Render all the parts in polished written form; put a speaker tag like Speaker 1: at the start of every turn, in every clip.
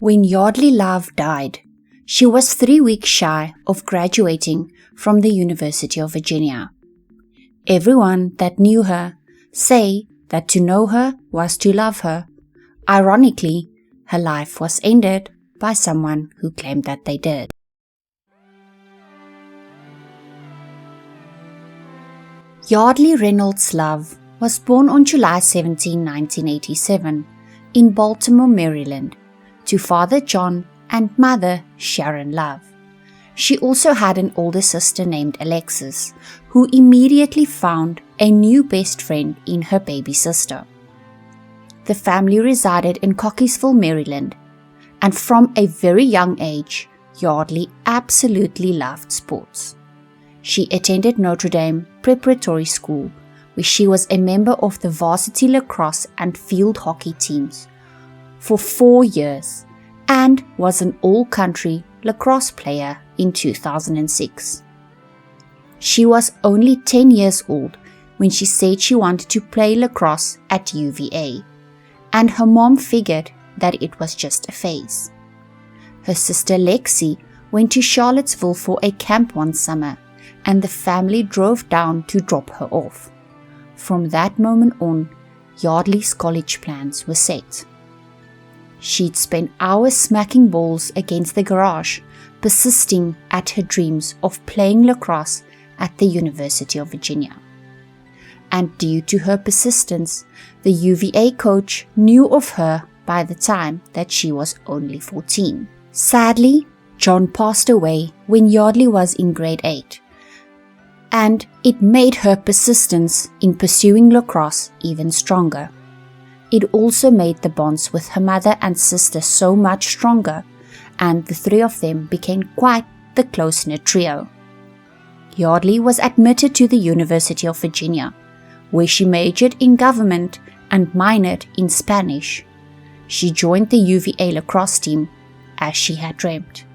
Speaker 1: When Yeardley Love died, she was 3 weeks shy of graduating from the University of Virginia. Everyone that knew her say that to know her was to love her. Ironically, her life was ended by someone who claimed that they did. Yeardley Reynolds Love was born on July 17, 1987, in Baltimore, Maryland, to father John and mother Sharon Love. She also had an older sister named Alexis, who immediately found a new best friend in her baby sister. The family resided in Cockeysville, Maryland, and from a very young age, Yeardley absolutely loved sports. She attended Notre Dame Preparatory School, where she was a member of the varsity lacrosse and field hockey teams for 4 years and was an all-country lacrosse player in 2006. She was only 10 years old when she said she wanted to play lacrosse at UVA, and her mom figured that it was just a phase. Her sister Lexi went to Charlottesville for a camp one summer, and the family drove down to drop her off. From that moment on, Yeardley's college plans were set. She'd spend hours smacking balls against the garage, persisting at her dreams of playing lacrosse at the University of Virginia. And due to her persistence, the UVA coach knew of her by the time that she was only 14. Sadly, John passed away when Yeardley was in grade 8, and it made her persistence in pursuing lacrosse even stronger. It also made the bonds with her mother and sister so much stronger, and the three of them became quite the close-knit trio. Yeardley was admitted to the University of Virginia, where she majored in government and minored in Spanish. She joined the UVA lacrosse team, as she had dreamt.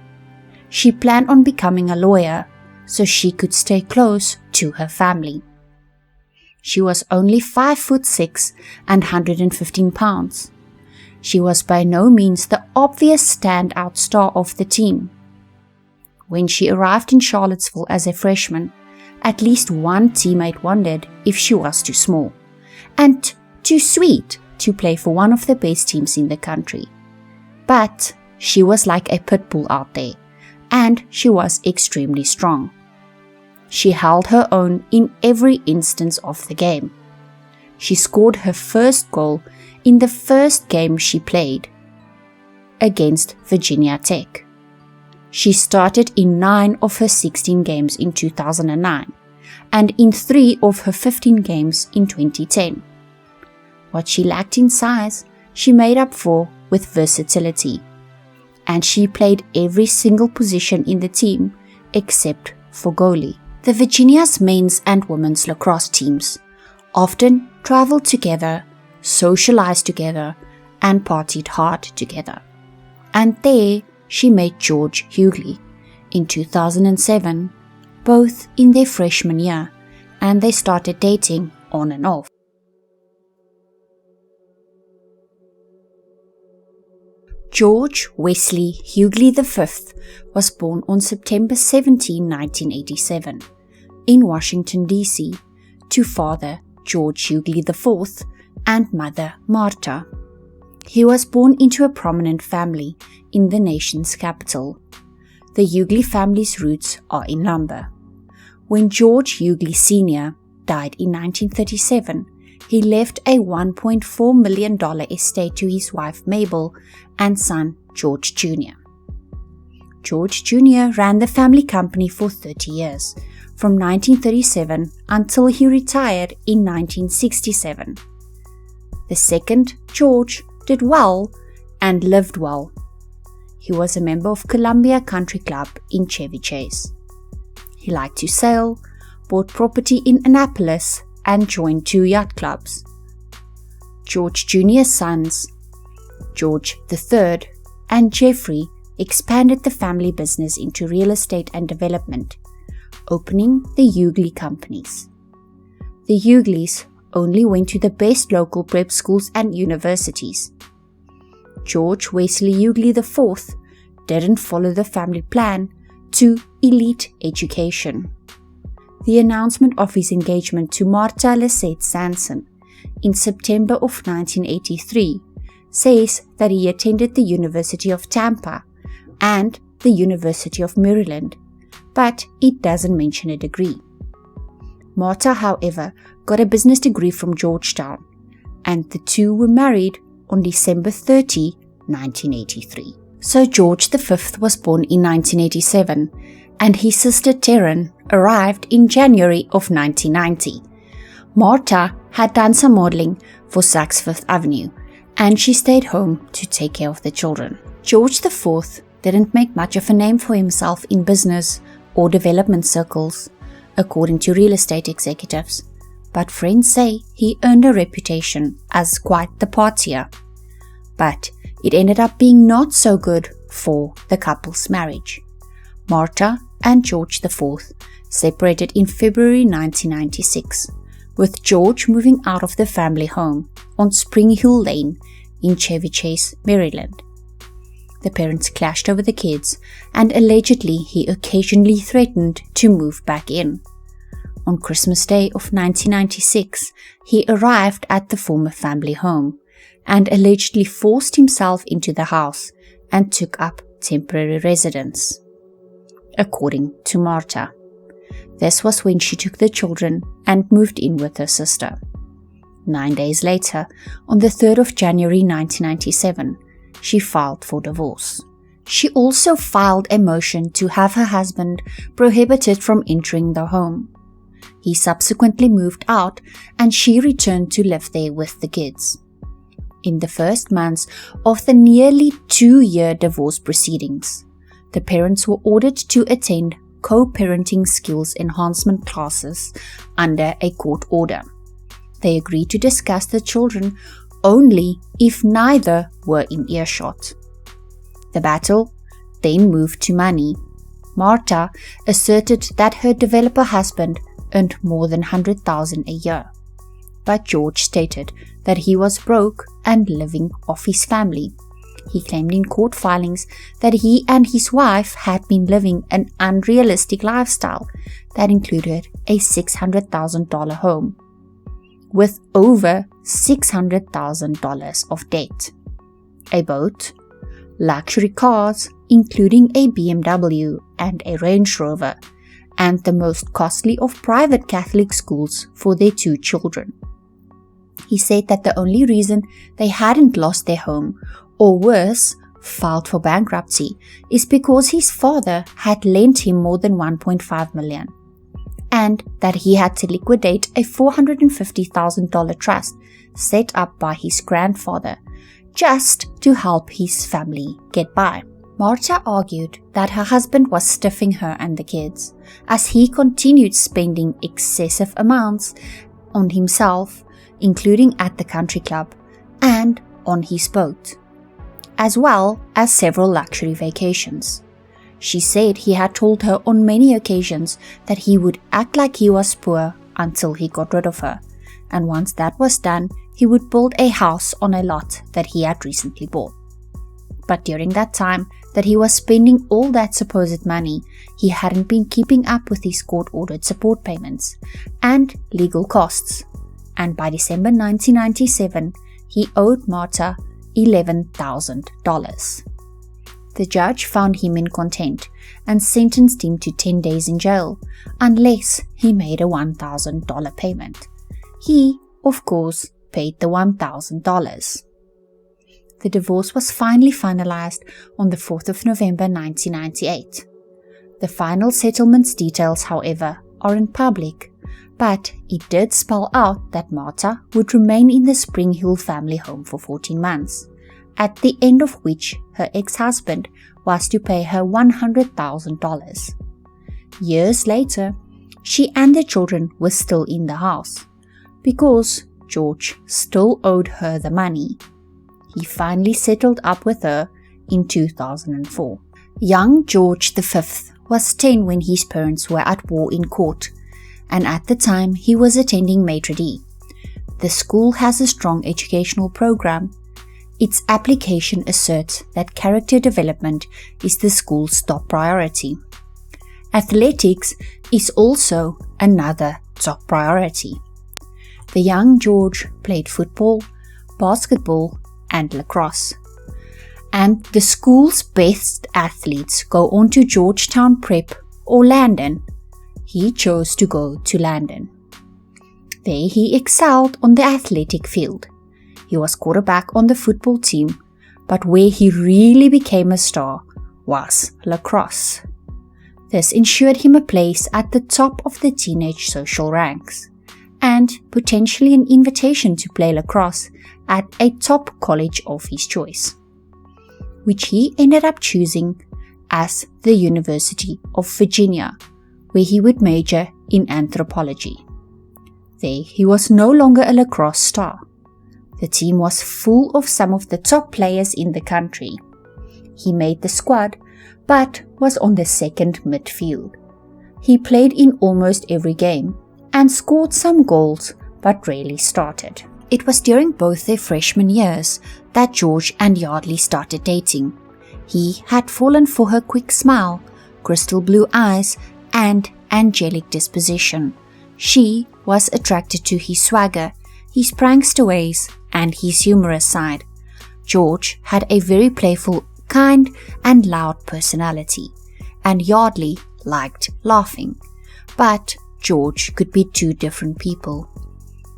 Speaker 1: She planned on becoming a lawyer so she could stay close to her family. She was only 5'6" and 115 pounds. She was by no means the obvious standout star of the team. When she arrived in Charlottesville as a freshman, at least one teammate wondered if she was too small and too sweet to play for one of the best teams in the country. But she was like a pit bull out there, and she was extremely strong. She held her own in every instance of the game. She scored her first goal in the first game she played, against Virginia Tech. She started in 9 of her 16 games in 2009 and in 3 of her 15 games in 2010. What she lacked in size, she made up for with versatility, and she played every single position in the team except for goalie. The Virginia's men's and women's lacrosse teams often traveled together, socialized together, and partied hard together. And there she met George Yeardley in 2007, both in their freshman year, and they started dating on and off. George Wesley Yeardley V was born on September 17, 1987, in Washington, D.C., to father George Yeardley IV and mother Martha. He was born into a prominent family in the nation's capital. The Yeardley family's roots are in lumber. When George Yeardley Sr. died in 1937, he left a $1.4 million estate to his wife Mabel and son George Jr. George Jr. ran the family company for 30 years, from 1937 until he retired in 1967. The second, George, did well and lived well. He was a member of Columbia Country Club in Chevy Chase. He liked to sail, bought property in Annapolis, and joined 2 yacht clubs. George Jr.'s sons, George III and Jeffrey, expanded the family business into real estate and development, opening the Yeardley companies. The Yeardleys only went to the best local prep schools and universities. George Wesley Yeardley IV didn't follow the family plan to elite education. The announcement of his engagement to Martha Lisette Sanson in September of 1983 says that he attended the University of Tampa and the University of Maryland, but it doesn't mention a degree. Martha, however, got a business degree from Georgetown, and the two were married on December 30, 1983. So George V was born in 1987, and his sister Taryn arrived in January of 1990. Martha had done some modeling for Saks Fifth Avenue, and she stayed home to take care of the children. George IV didn't make much of a name for himself in business or development circles, according to real estate executives, but friends say he earned a reputation as quite the partier. But it ended up being not so good for the couple's marriage. Martha and George IV separated in February 1996, with George moving out of the family home on Spring Hill Lane in Chevy Chase, Maryland. The parents clashed over the kids, and allegedly he occasionally threatened to move back in. On Christmas Day of 1996, he arrived at the former family home and allegedly forced himself into the house and took up temporary residence. According to Martha, this was when she took the children and moved in with her sister. 9 days later, on the 3rd of January 1997, she filed for divorce. She also filed a motion to have her husband prohibited from entering the home. He subsequently moved out, and she returned to live there with the kids. In the first months of the nearly 2-year divorce proceedings, the parents were ordered to attend co-parenting skills enhancement classes under a court order. They agreed to discuss the children only if neither were in earshot. The battle then moved to money. Martha asserted that her developer husband earned more than $100,000 a year, but George stated that he was broke and living off his family. He claimed in court filings that he and his wife had been living an unrealistic lifestyle that included a $600,000 home with over $600,000 of debt, a boat, luxury cars including a BMW and a Range Rover, and the most costly of private Catholic schools for their 2 children. He said that the only reason they hadn't lost their home, or worse, filed for bankruptcy, is because his father had lent him more than $1.5 million, and that he had to liquidate a $450,000 trust set up by his grandfather just to help his family get by. Martha argued that her husband was stiffing her and the kids, as he continued spending excessive amounts on himself, including at the country club and on his boat, as well as several luxury vacations. She said he had told her on many occasions that he would act like he was poor until he got rid of her, and once that was done, he would build a house on a lot that he had recently bought. But during that time that he was spending all that supposed money, he hadn't been keeping up with his court-ordered support payments and legal costs, and by December 1997, he owed Martha $11,000. The judge found him in contempt and sentenced him to 10 days in jail unless he made a $1,000 payment. He, of course, paid the $1,000. The divorce was finally finalized on the 4th of November 1998. The final settlement's details, however, aren't public, but it did spell out that Martha would remain in the Spring Hill family home for 14 months, at the end of which her ex-husband was to pay her $100,000. Years later, she and the children were still in the house, because George still owed her the money. He finally settled up with her in 2004. Young George V was 10 when his parents were at war in court, and at the time he was attending Maitre D. The school has a strong educational program, its application asserts that character development is the school's top priority. Athletics is also another top priority. The young George played football, basketball, and lacrosse. And the school's best athletes go on to Georgetown Prep or Landon. He chose to go to Landon. There he excelled on the athletic field. He was quarterback on the football team, but where he really became a star was lacrosse. This ensured him a place at the top of the teenage social ranks, and potentially an invitation to play lacrosse at a top college of his choice, which he ended up choosing as the University of Virginia, where he would major in anthropology. There he was no longer a lacrosse star. The team was full of some of the top players in the country. He made the squad, but was on the second midfield. He played in almost every game and scored some goals, but rarely started. It was during both their freshman years that George and Yeardley started dating. He had fallen for her quick smile, crystal blue eyes, and angelic disposition. She was attracted to his swagger, his prankster ways, and his humorous side. George had a very playful, kind, and loud personality, and Yeardley liked laughing. But George could be two different people.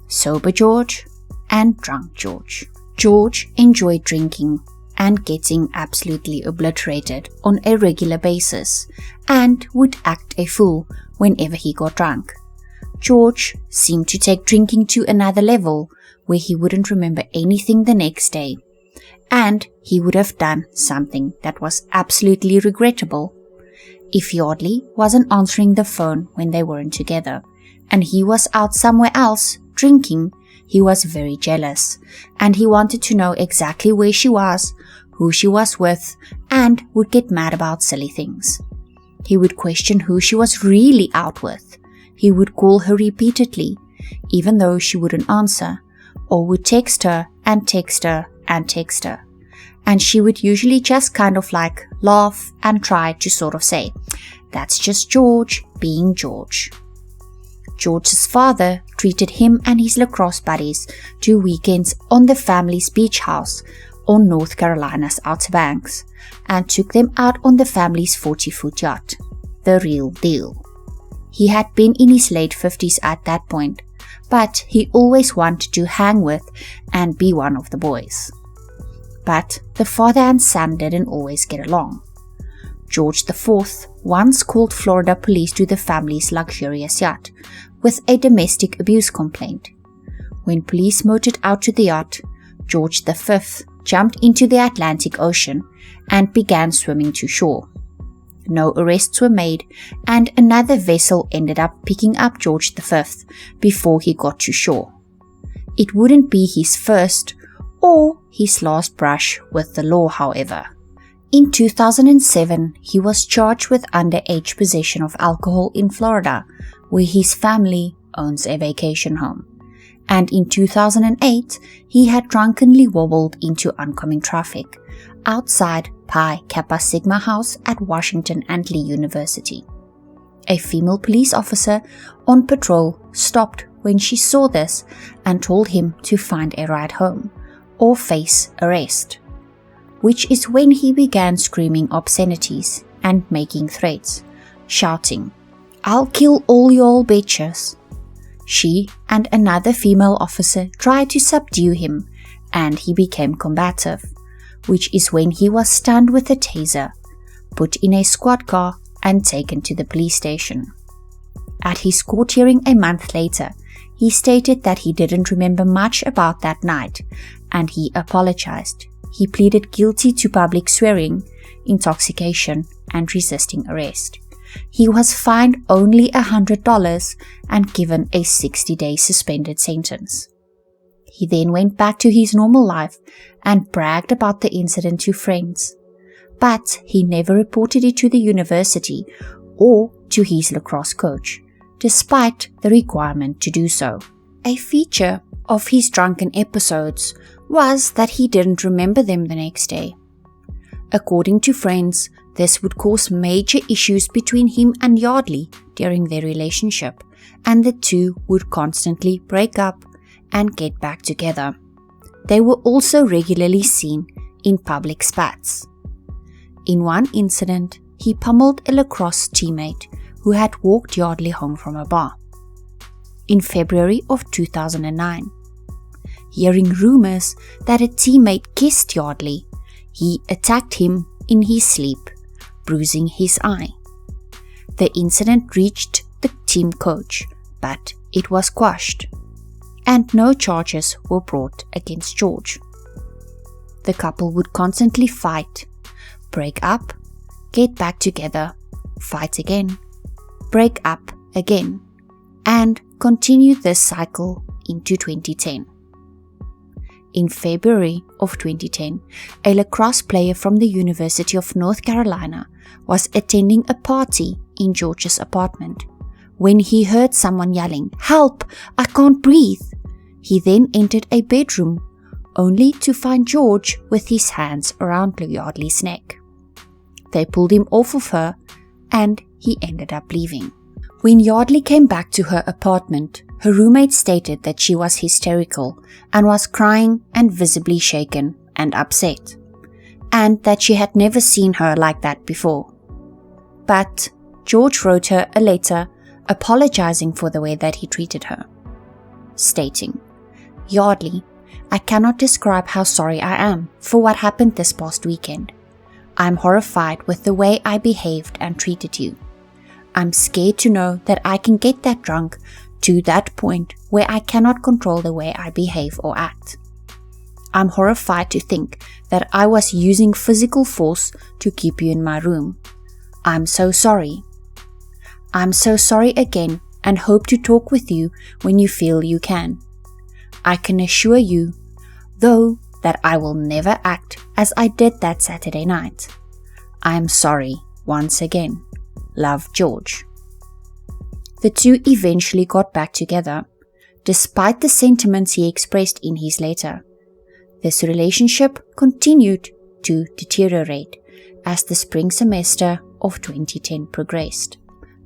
Speaker 1: Sober George and drunk George. George enjoyed drinking and getting absolutely obliterated on a regular basis, and would act a fool whenever he got drunk. George seemed to take drinking to another level where he wouldn't remember anything the next day, and he would have done something that was absolutely regrettable. If Yeardley wasn't answering the phone when they weren't together, and he was out somewhere else drinking, he was very jealous, and he wanted to know exactly where she was, who she was with, and would get mad about silly things. He would question who she was really out with. He would call her repeatedly, even though she wouldn't answer, or would text her and text her and text her. And she would usually just kind of like laugh and try to sort of say, "That's just George being George." George's father treated him and his lacrosse buddies to weekends on the family's beach house on North Carolina's Outer Banks, and took them out on the family's 40-foot yacht, the real deal. He had been in his late 50s at that point, but he always wanted to hang with and be one of the boys. But the father and son didn't always get along. George IV once called Florida police to the family's luxurious yacht with a domestic abuse complaint. When police motored out to the yacht, George V jumped into the Atlantic Ocean and began swimming to shore. No arrests were made, and another vessel ended up picking up George V before he got to shore. It wouldn't be his first or his last brush with the law, however. In 2007, he was charged with underage possession of alcohol in Florida, where his family owns a vacation home. And in 2008, he had drunkenly wobbled into oncoming traffic outside Pi Kappa Sigma House at Washington and Lee University. A female police officer on patrol stopped when she saw this and told him to find a ride home or face arrest, which is when he began screaming obscenities and making threats, shouting, "I'll kill all y'all bitches." She and another female officer tried to subdue him, and he became combative, which is when he was stunned with a taser, put in a squad car, and taken to the police station. At his court hearing a month later, he stated that he didn't remember much about that night, and he apologized. He pleaded guilty to public swearing, intoxication, and resisting arrest. He was fined only $100 and given a 60-day suspended sentence. He then went back to his normal life and bragged about the incident to friends. But he never reported it to the university or to his lacrosse coach, despite the requirement to do so. A feature of his drunken episodes was that he didn't remember them the next day. According to friends, this would cause major issues between him and Yeardley during their relationship, and the two would constantly break up and get back together. They were also regularly seen in public spats. In one incident, he pummeled a lacrosse teammate who had walked Yeardley home from a bar. In February of 2009, hearing rumours that a teammate kissed Yeardley, he attacked him in his sleep, bruising his eye. The incident reached the team coach, but it was quashed, and no charges were brought against George. The couple would constantly fight, break up, get back together, fight again, break up again, and continue this cycle into 2010. In February of 2010, a lacrosse player from the University of North Carolina was attending a party in George's apartment when he heard someone yelling, "Help! I can't breathe!" He then entered a bedroom, only to find George with his hands around Yeardley's neck. They pulled him off of her, and he ended up leaving. When Yeardley came back to her apartment, her roommate stated that she was hysterical and was crying and visibly shaken and upset, and that she had never seen her like that before. But George wrote her a letter apologizing for the way that he treated her, stating, "Yeardley, I cannot describe how sorry I am for what happened this past weekend. I'm horrified with the way I behaved and treated you. I'm scared to know that I can get that drunk to that point where I cannot control the way I behave or act. I'm horrified to think that I was using physical force to keep you in my room. I'm so sorry. I'm so sorry again and hope to talk with you when you feel you can. I can assure you, though, that I will never act as I did that Saturday night. I am sorry once again. Love, George." The two eventually got back together, despite the sentiments he expressed in his letter. This relationship continued to deteriorate as the spring semester of 2010 progressed.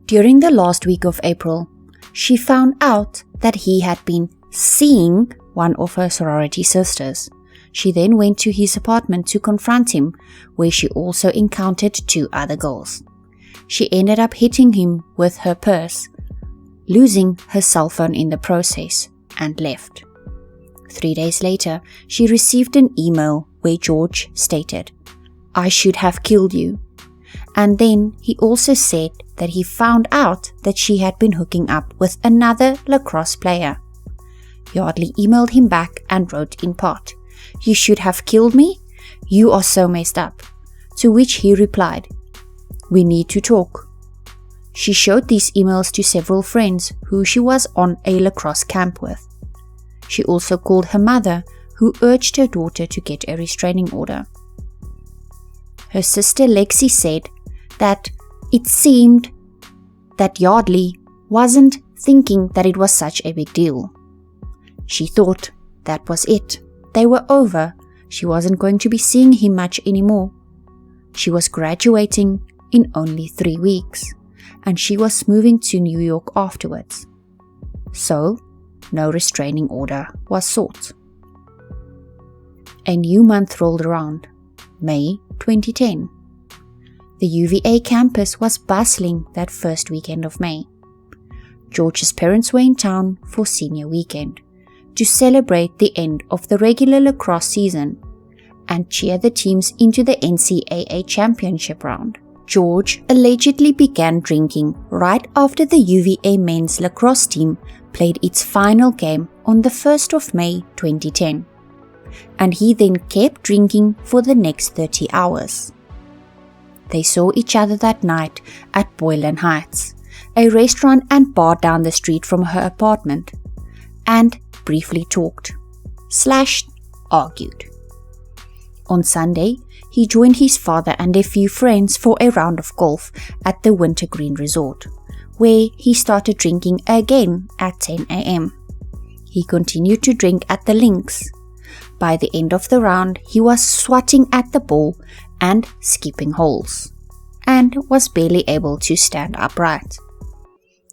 Speaker 1: During the last week of April, she found out that he had been seeing one of her sorority sisters. She then went to his apartment to confront him, where she also encountered two other girls. She ended up hitting him with her purse, losing her cell phone in the process, and left. 3 days later, she received an email where George stated, "I should have killed you." And then he also said that he found out that she had been hooking up with another lacrosse player. Yeardley emailed him back and wrote in part, "You should have killed me? You are so messed up." To which he replied, "We need to talk." She showed these emails to several friends who she was on a lacrosse camp with. She also called her mother, who urged her daughter to get a restraining order. Her sister Lexi said that it seemed that Yeardley wasn't thinking that it was such a big deal. She thought that was it. They were over. She wasn't going to be seeing him much anymore. She was graduating in only 3 weeks, and she was moving to New York afterwards. So, no restraining order was sought. A new month rolled around, May 2010. The UVA campus was bustling that first weekend of May. George's parents were in town for senior weekend to celebrate the end of the regular lacrosse season and cheer the teams into the NCAA championship round. George allegedly began drinking right after the UVA men's lacrosse team played its final game on the 1st of May 2010, and he then kept drinking for the next 30 hours. They saw each other that night at Boylan Heights, a restaurant and bar down the street from her apartment, and briefly talked/argued. On Sunday, he joined his father and a few friends for a round of golf at the Wintergreen Resort, where he started drinking again at 10 a.m. He continued to drink at the links, By the end of the round, he was swatting at the ball and skipping holes, and was barely able to stand upright.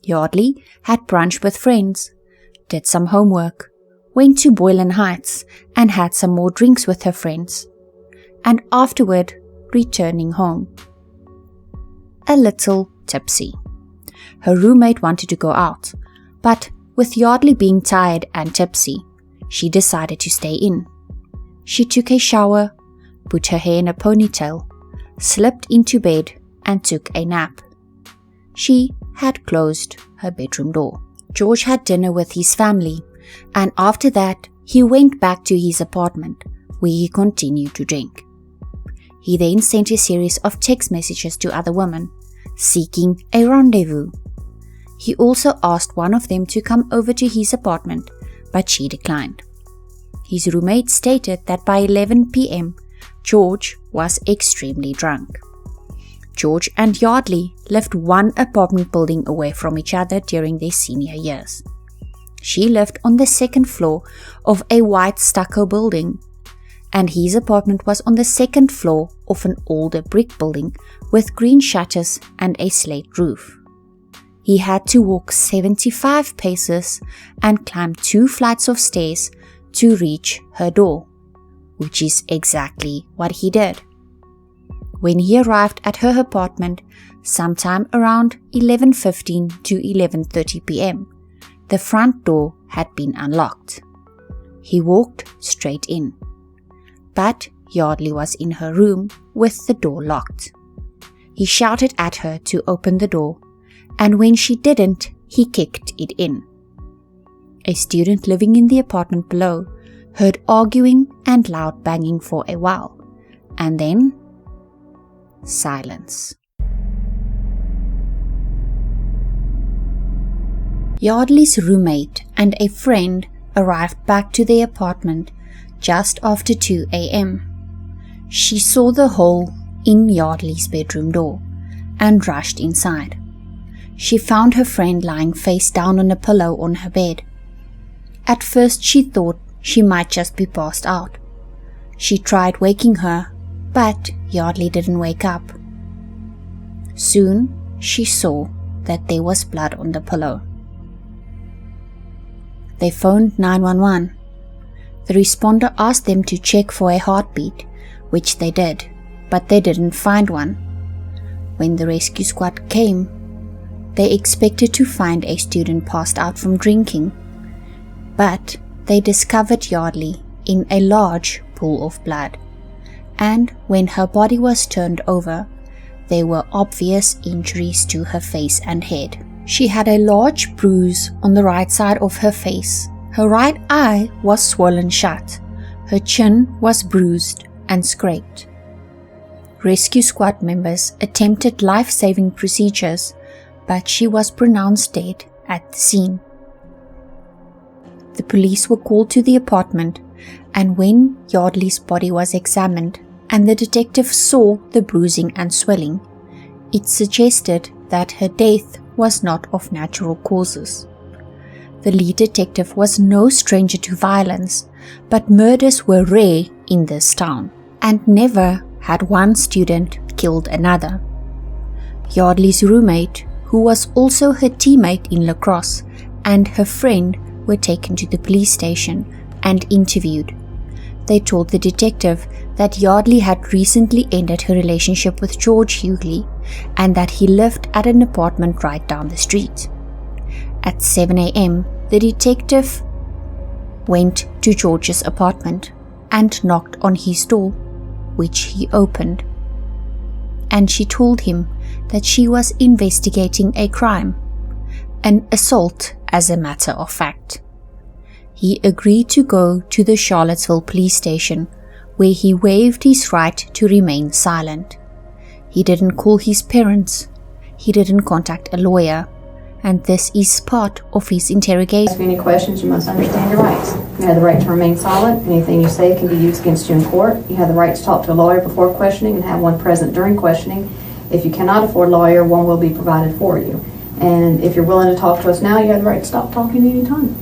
Speaker 1: Yeardley had brunch with friends, did some homework, went to Boylan Heights and had some more drinks with her friends, and afterward returning home. A little tipsy. Her roommate wanted to go out, but with Yeardley being tired and tipsy, she decided to stay in. She took a shower, put her hair in a ponytail, slipped into bed and took a nap. She had closed her bedroom door. George had dinner with his family, and after that he went back to his apartment where he continued to drink. He then sent a series of text messages to other women, seeking a rendezvous. He also asked one of them to come over to his apartment, but she declined. His roommate stated that by 11 p.m., George was extremely drunk. George and Yeardley lived one apartment building away from each other during their senior years. She lived on the second floor of a white stucco building, and his apartment was on the second floor of an older brick building with green shutters and a slate roof. He had to walk 75 paces and climb 2 flights of stairs to reach her door, which is exactly what he did. When he arrived at her apartment sometime around 11:15 to 11:30 p.m., the front door had been unlocked. He walked straight in, but Yeardley was in her room with the door locked. He shouted at her to open the door, and when she didn't, he kicked it in. A student living in the apartment below heard arguing and loud banging for a while, and then silence. Yeardley's roommate and a friend arrived back to their apartment just after 2 a.m. She saw the hole in Yeardley's bedroom door and rushed inside. She found her friend lying face down on a pillow on her bed. At first she thought she might just be passed out. She tried waking her, but Yeardley didn't wake up. Soon she saw that there was blood on the pillow. They phoned 911. The responder asked them to check for a heartbeat, which they did, but they didn't find one. When the rescue squad came, they expected to find a student passed out from drinking, but they discovered Yeardley in a large pool of blood, and when her body was turned over, there were obvious injuries to her face and head. She had a large bruise on the right side of her face. Her right eye was swollen shut. Her chin was bruised and scraped. Rescue squad members attempted life-saving procedures, but she was pronounced dead at the scene. The police were called to the apartment, and when Yeardley's body was examined and the detective saw the bruising and swelling, it suggested that her death was not of natural causes. The lead detective was no stranger to violence, but murders were rare in this town, and never had one student killed another. Yeardley's roommate, who was also her teammate in lacrosse, and her friend were taken to the police station and interviewed. They told the detective that Yeardley had recently ended her relationship with George Yeardley and that he lived at an apartment right down the street. At 7 a.m., the detective went to George's apartment and knocked on his door, which he opened. And she told him that she was investigating a crime, an assault as a matter of fact. He agreed to go to the Charlottesville police station, where he waived his right to remain silent. He didn't call his parents. He didn't contact a lawyer. And this is part of his interrogation.
Speaker 2: If you ask any questions, you must understand your rights. You have the right to remain silent. Anything you say can be used against you in court. You have the right to talk to a lawyer before questioning and have one present during questioning. If you cannot afford a lawyer, one will be provided for you. And if you're willing to talk to us now, you have the right to stop talking any time.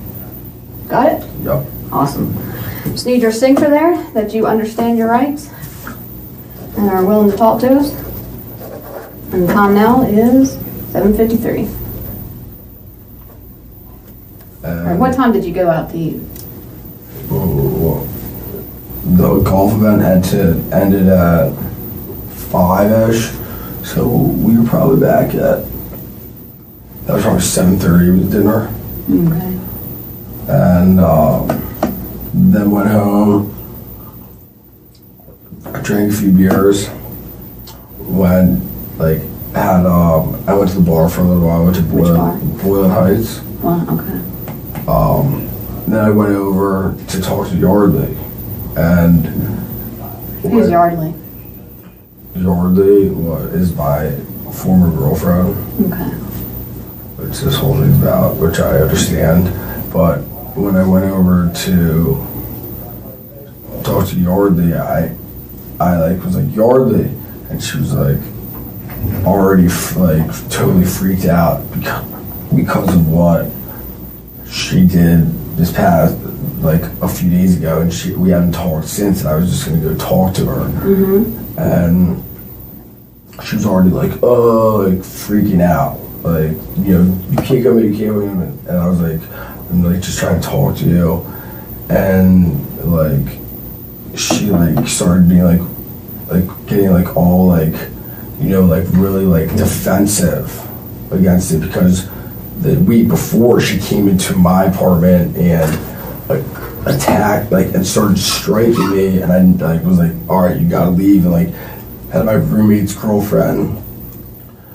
Speaker 2: Got it?
Speaker 3: Yep.
Speaker 2: Awesome. Just need your signature there that you understand your rights and are willing to talk to us. And the time now is 7:53. What time did you go out to eat?
Speaker 3: The golf event ended at 5-ish, so we were probably back at, that was probably 7:30 with dinner.
Speaker 2: Okay.
Speaker 3: And then went home, I drank a few beers, I went to the bar for a little while. I went to Boylan Heights.
Speaker 2: Well, okay.
Speaker 3: Then I went over to talk to Yeardley. And
Speaker 2: who's Yeardley?
Speaker 3: Yeardley is my former girlfriend.
Speaker 2: Okay.
Speaker 3: Which this whole thing's about, which I understand. But when I went over to talk to Yeardley, I was like, Yeardley, and she was like already totally freaked out because of what she did this past a few days ago, and we haven't talked since. And I was just gonna go talk to her, and she was already freaking out, you can't come in, you can't come in. And I was like, I'm just trying to talk to you, and she started being getting all really defensive against it, because the week before she came into my apartment and attacked and started striking me, and I was like, all right, you gotta leave, and had my roommate's girlfriend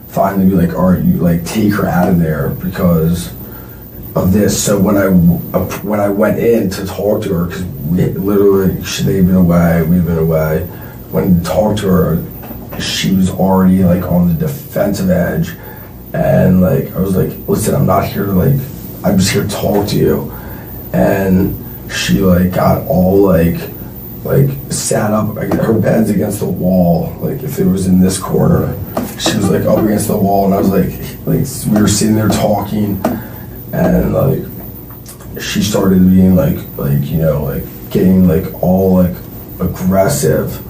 Speaker 3: finally be all right, you take her out of there because of this. So when I went in to talk to her, because they've been away, we've been away, when I talked to her, she was already on the defensive edge, and I was like, listen, I'm not here to I'm just here to talk to you. And she got all sat up, her bed's against the wall, if it was in this corner, she was up against the wall, and I was we were sitting there talking, and she started being getting all aggressive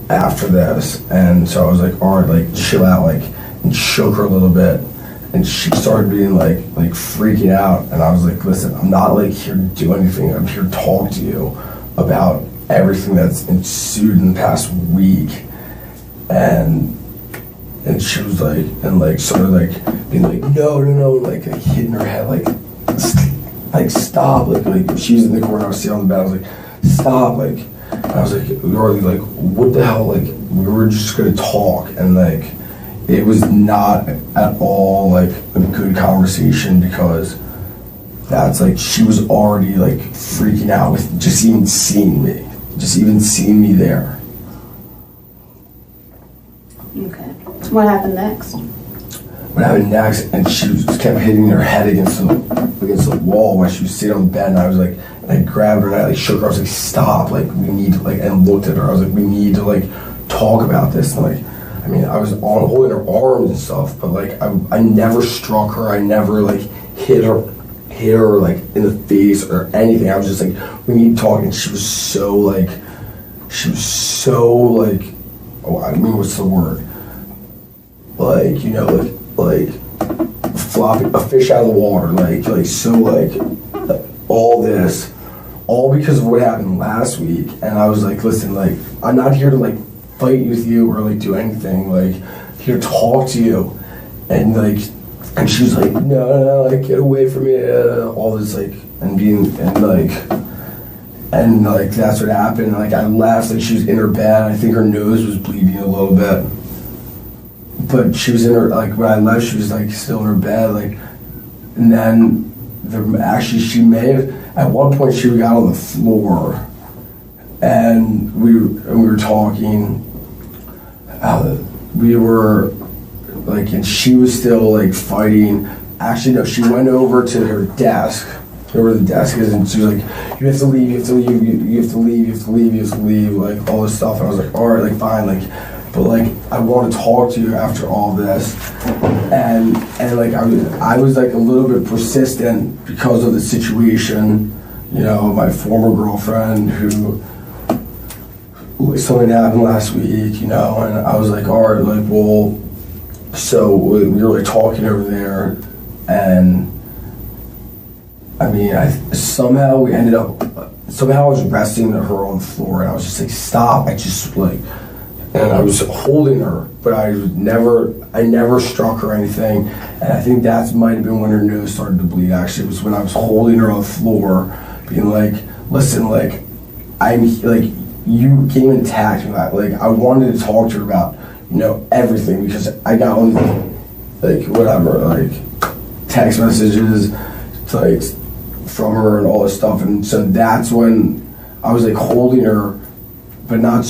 Speaker 3: after this. And so I was like, all right, chill out, and shook her a little bit, and she started being freaking out. And I was like, listen, I'm not here to do anything, I'm here to talk to you about everything that's ensued in the past week. And she was started being no, hitting her head, stop, she was in the corner, I was sitting on the bed, I was like, stop, I was like, what the hell, we were just gonna talk. And it was not at all a good conversation, because that's she was already freaking out with just even seeing me there.
Speaker 2: Okay. What happened next?
Speaker 3: And she kept hitting her head against the wall while she was sitting on the bed, and I was I grabbed her and I shook her. I was like, stop, we need to and looked at her. I was like, we need to talk about this. And I was holding her arms and stuff, but I never struck her. I never hit her in the face or anything. I was just we need to talk. And she was so what's the word? Flopping a fish out of the water, all this, all because of what happened last week. And I was listen, I'm not here to fight with you or do anything, here to talk to you. And and she was no, get away from me, all this and being and that's what happened. I left, she was in her bed. I think her nose was bleeding a little bit, but she was in her when I left, she was still in her bed, and then she may have, at one point she got on the floor, and we were talking. We were and she was still fighting. Actually, no, she went over to her desk, where the desk is, and she was you have to leave, you have to leave, you have to leave, you have to leave, you have to leave, all this stuff. And I was all right, fine, but I want to talk to you after all this. And I was a little bit persistent because of the situation, my former girlfriend who, something happened last week, and I was like, all right, like, well, so we were like talking over there, and I mean, somehow I was resting her on the floor, and I was just like, stop, and I was holding her, but I never struck her or anything, and I think that might have been when her nose started to bleed. Actually, it was when I was holding her on the floor, being like, listen, like, you came and attacked me, like, I wanted to talk to her about, everything, because I got all these, text messages, like, from her and all this stuff, and so that's when I was, like, holding her, but not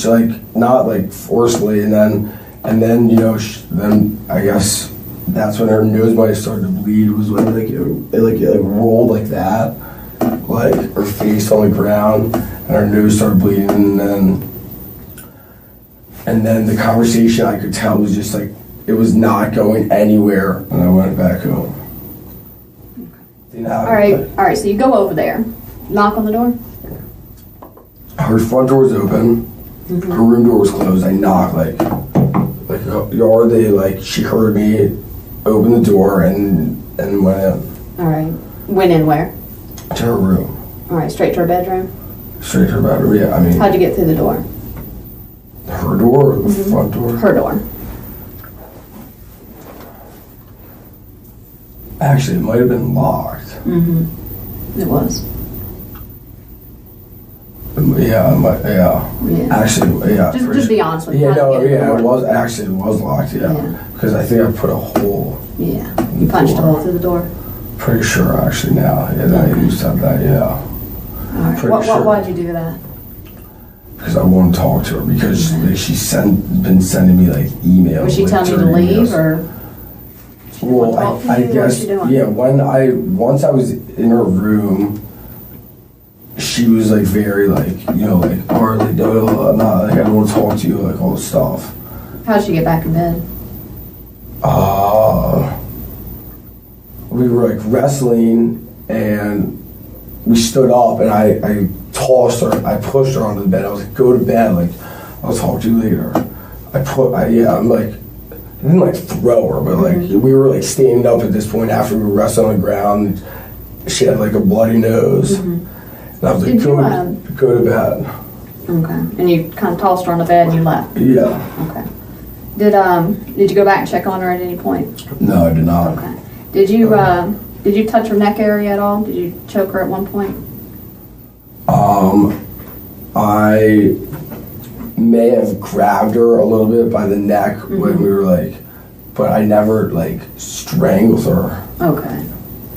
Speaker 3: forcefully, and then then I guess that's when her nose might have started to bleed. Was when it rolled like that, like her face on the ground, and her nose started bleeding, and then the conversation, I could tell, was just like it was not going anywhere, and I went back home.
Speaker 2: All right. So you go over there, knock on the door.
Speaker 3: Her front door was open. Her room door was closed. I knocked, Yeardley, she heard me, open the door, and went in.
Speaker 2: All right. Went in where?
Speaker 3: To her room.
Speaker 2: All right. Straight to her bedroom?
Speaker 3: Straight to her bedroom, yeah. I mean.
Speaker 2: How'd you get through the door?
Speaker 3: Her door or the front door?
Speaker 2: Her door.
Speaker 3: Actually, it might have been locked.
Speaker 2: It was.
Speaker 3: Yeah. Actually, yeah.
Speaker 2: Just be honest with me.
Speaker 3: Yeah, no, yeah, it was locked, yeah. Because I think I put a hole.
Speaker 2: Yeah. You punched a hole through the door?
Speaker 3: Pretty sure, actually, now. Yeah, I used to have that, yeah.
Speaker 2: All right. Why'd you do that?
Speaker 3: Because I wanted to talk to her, because she's been sending me, emails.
Speaker 2: Was she telling you to leave, or?
Speaker 3: Well, I guess, yeah, once I was in her room, she was very Harley, I'm not, I don't want to talk to you, all this stuff.
Speaker 2: How'd she get back in bed?
Speaker 3: We were wrestling, and we stood up, and I tossed her, I pushed her onto the bed. I was like, go to bed, I'll talk to you later. I didn't throw her, but we were standing up at this point after we were wrestling on the ground. She had a bloody nose. And I was like, go to bed.
Speaker 2: Okay. And you kind of tossed her on the bed and you left?
Speaker 3: Yeah.
Speaker 2: Okay. Did you go back and check on her at any point?
Speaker 3: No, I did not.
Speaker 2: Okay. Did you touch her neck area at all? Did you choke her at one point?
Speaker 3: I may have grabbed her a little bit by the neck when we were but I never strangled her.
Speaker 2: Okay.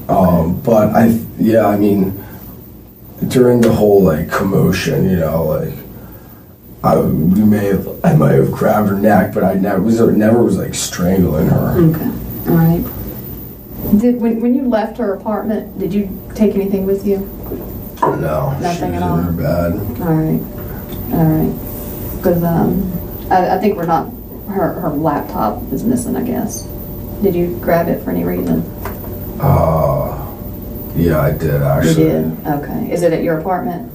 Speaker 3: But I mean, during the whole commotion, I might have grabbed her neck, but I never was strangling her.
Speaker 2: Okay. All right. When you left her apartment, did you take anything with you?
Speaker 3: No.
Speaker 2: Nothing
Speaker 3: she
Speaker 2: at
Speaker 3: was
Speaker 2: all.
Speaker 3: in her bed.
Speaker 2: All right. Because I think her laptop is missing, I guess. Did you grab it for any reason?
Speaker 3: Yeah, I did actually.
Speaker 2: You did? Okay. Is it at your apartment?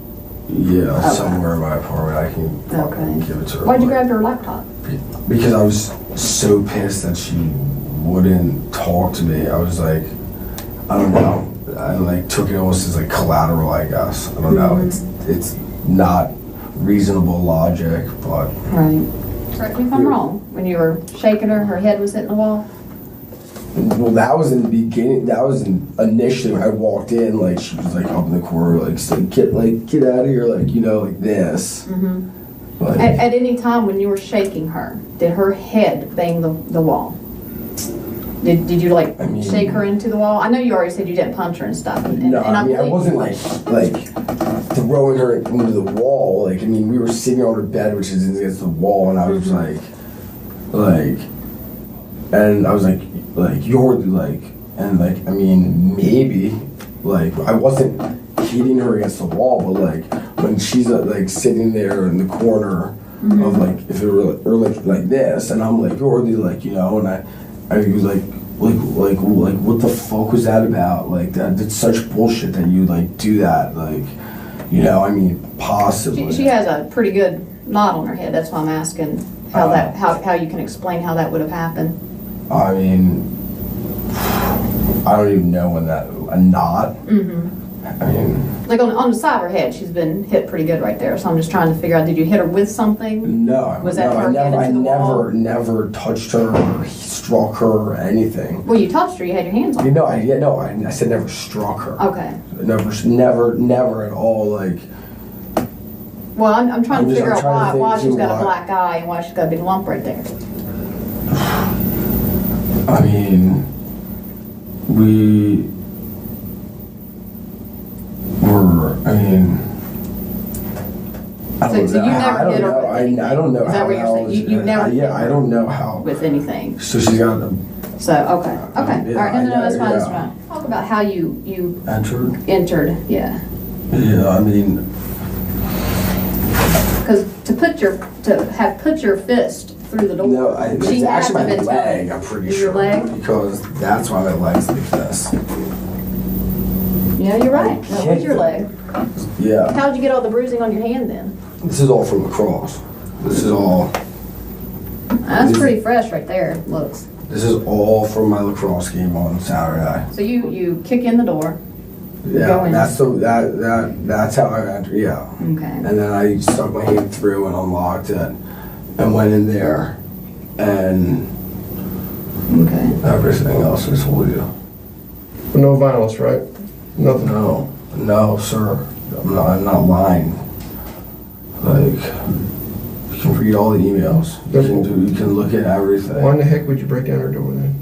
Speaker 3: Yeah,
Speaker 2: Okay.
Speaker 3: somewhere in my apartment. I can give it to her.
Speaker 2: Why'd you grab her laptop?
Speaker 3: Because I was so pissed that she wouldn't talk to me. I was I don't know. I took it almost as collateral, I guess. I don't know. It's not reasonable logic, but.
Speaker 2: Right. Correct me if I'm wrong. When you were shaking her head was hitting the wall?
Speaker 3: Well, that was in the beginning. That was initially when I walked in. She was up in the corner, saying, "Get out of here!" This.
Speaker 2: At any time when you were shaking her, did her head bang the wall? Did you shake her into the wall? I know you already said you didn't punch her and stuff.
Speaker 3: No, I wasn't throwing her into the wall. We were sitting on her bed, which is against the wall, and I was and I was Yeardley, and maybe, I wasn't hitting her against the wall, but when she's sitting there in the corner of if it were or like this, and I'm Yeardley, and I was what the fuck was that about? Like, that's such bullshit that you, like, do that. Like, you know, I mean, possibly.
Speaker 2: She has a pretty good knot on her head. That's why I'm asking how you can explain how that would have happened.
Speaker 3: I mean, I don't even know when a knot. I mean,
Speaker 2: like on the side of her head, she's been hit pretty good right there. So I'm just trying to figure out, did you hit her with something?
Speaker 3: No.
Speaker 2: Was that her head into the wall?
Speaker 3: never touched her or struck her or anything.
Speaker 2: Well, you touched her. You had your hands on her.
Speaker 3: You know, I said never struck her.
Speaker 2: Okay.
Speaker 3: Never at all. Like.
Speaker 2: Well, I'm trying to figure out why she's got a black eye and why she's got a big lump right there.
Speaker 3: I mean, we were. I mean, I don't know.
Speaker 2: You never hit her with anything.
Speaker 3: I don't know.
Speaker 2: Is that what you're saying? You've never hit her
Speaker 3: I don't know how.
Speaker 2: With anything.
Speaker 3: So she's got a.
Speaker 2: So okay.
Speaker 3: Yeah,
Speaker 2: All right. No, that's fine.
Speaker 3: yeah.
Speaker 2: That's fine. Talk about how you
Speaker 3: entered.
Speaker 2: Yeah.
Speaker 3: Yeah, I mean.
Speaker 2: Because to have put your fist through the door.
Speaker 3: No, it's actually my leg. I'm pretty sure.
Speaker 2: Your leg?
Speaker 3: Because that's why my leg's like this.
Speaker 2: Yeah, you're right. That was your leg.
Speaker 3: Yeah.
Speaker 2: How'd you get all the bruising on your hand then?
Speaker 3: This is all from lacrosse. This is all.
Speaker 2: That's pretty fresh right there. Looks.
Speaker 3: This is all from my lacrosse game on Saturday.
Speaker 2: So you kick in the door.
Speaker 3: Yeah, that's how I entered. Yeah.
Speaker 2: Okay.
Speaker 3: And then I stuck my hand through and unlocked it, and went in there, and everything else I told you.
Speaker 4: But no violence, right? Nothing.
Speaker 3: No, sir. I'm not lying. Like, you can read all the emails. You can look at everything.
Speaker 4: Why in the heck would you break down her door then?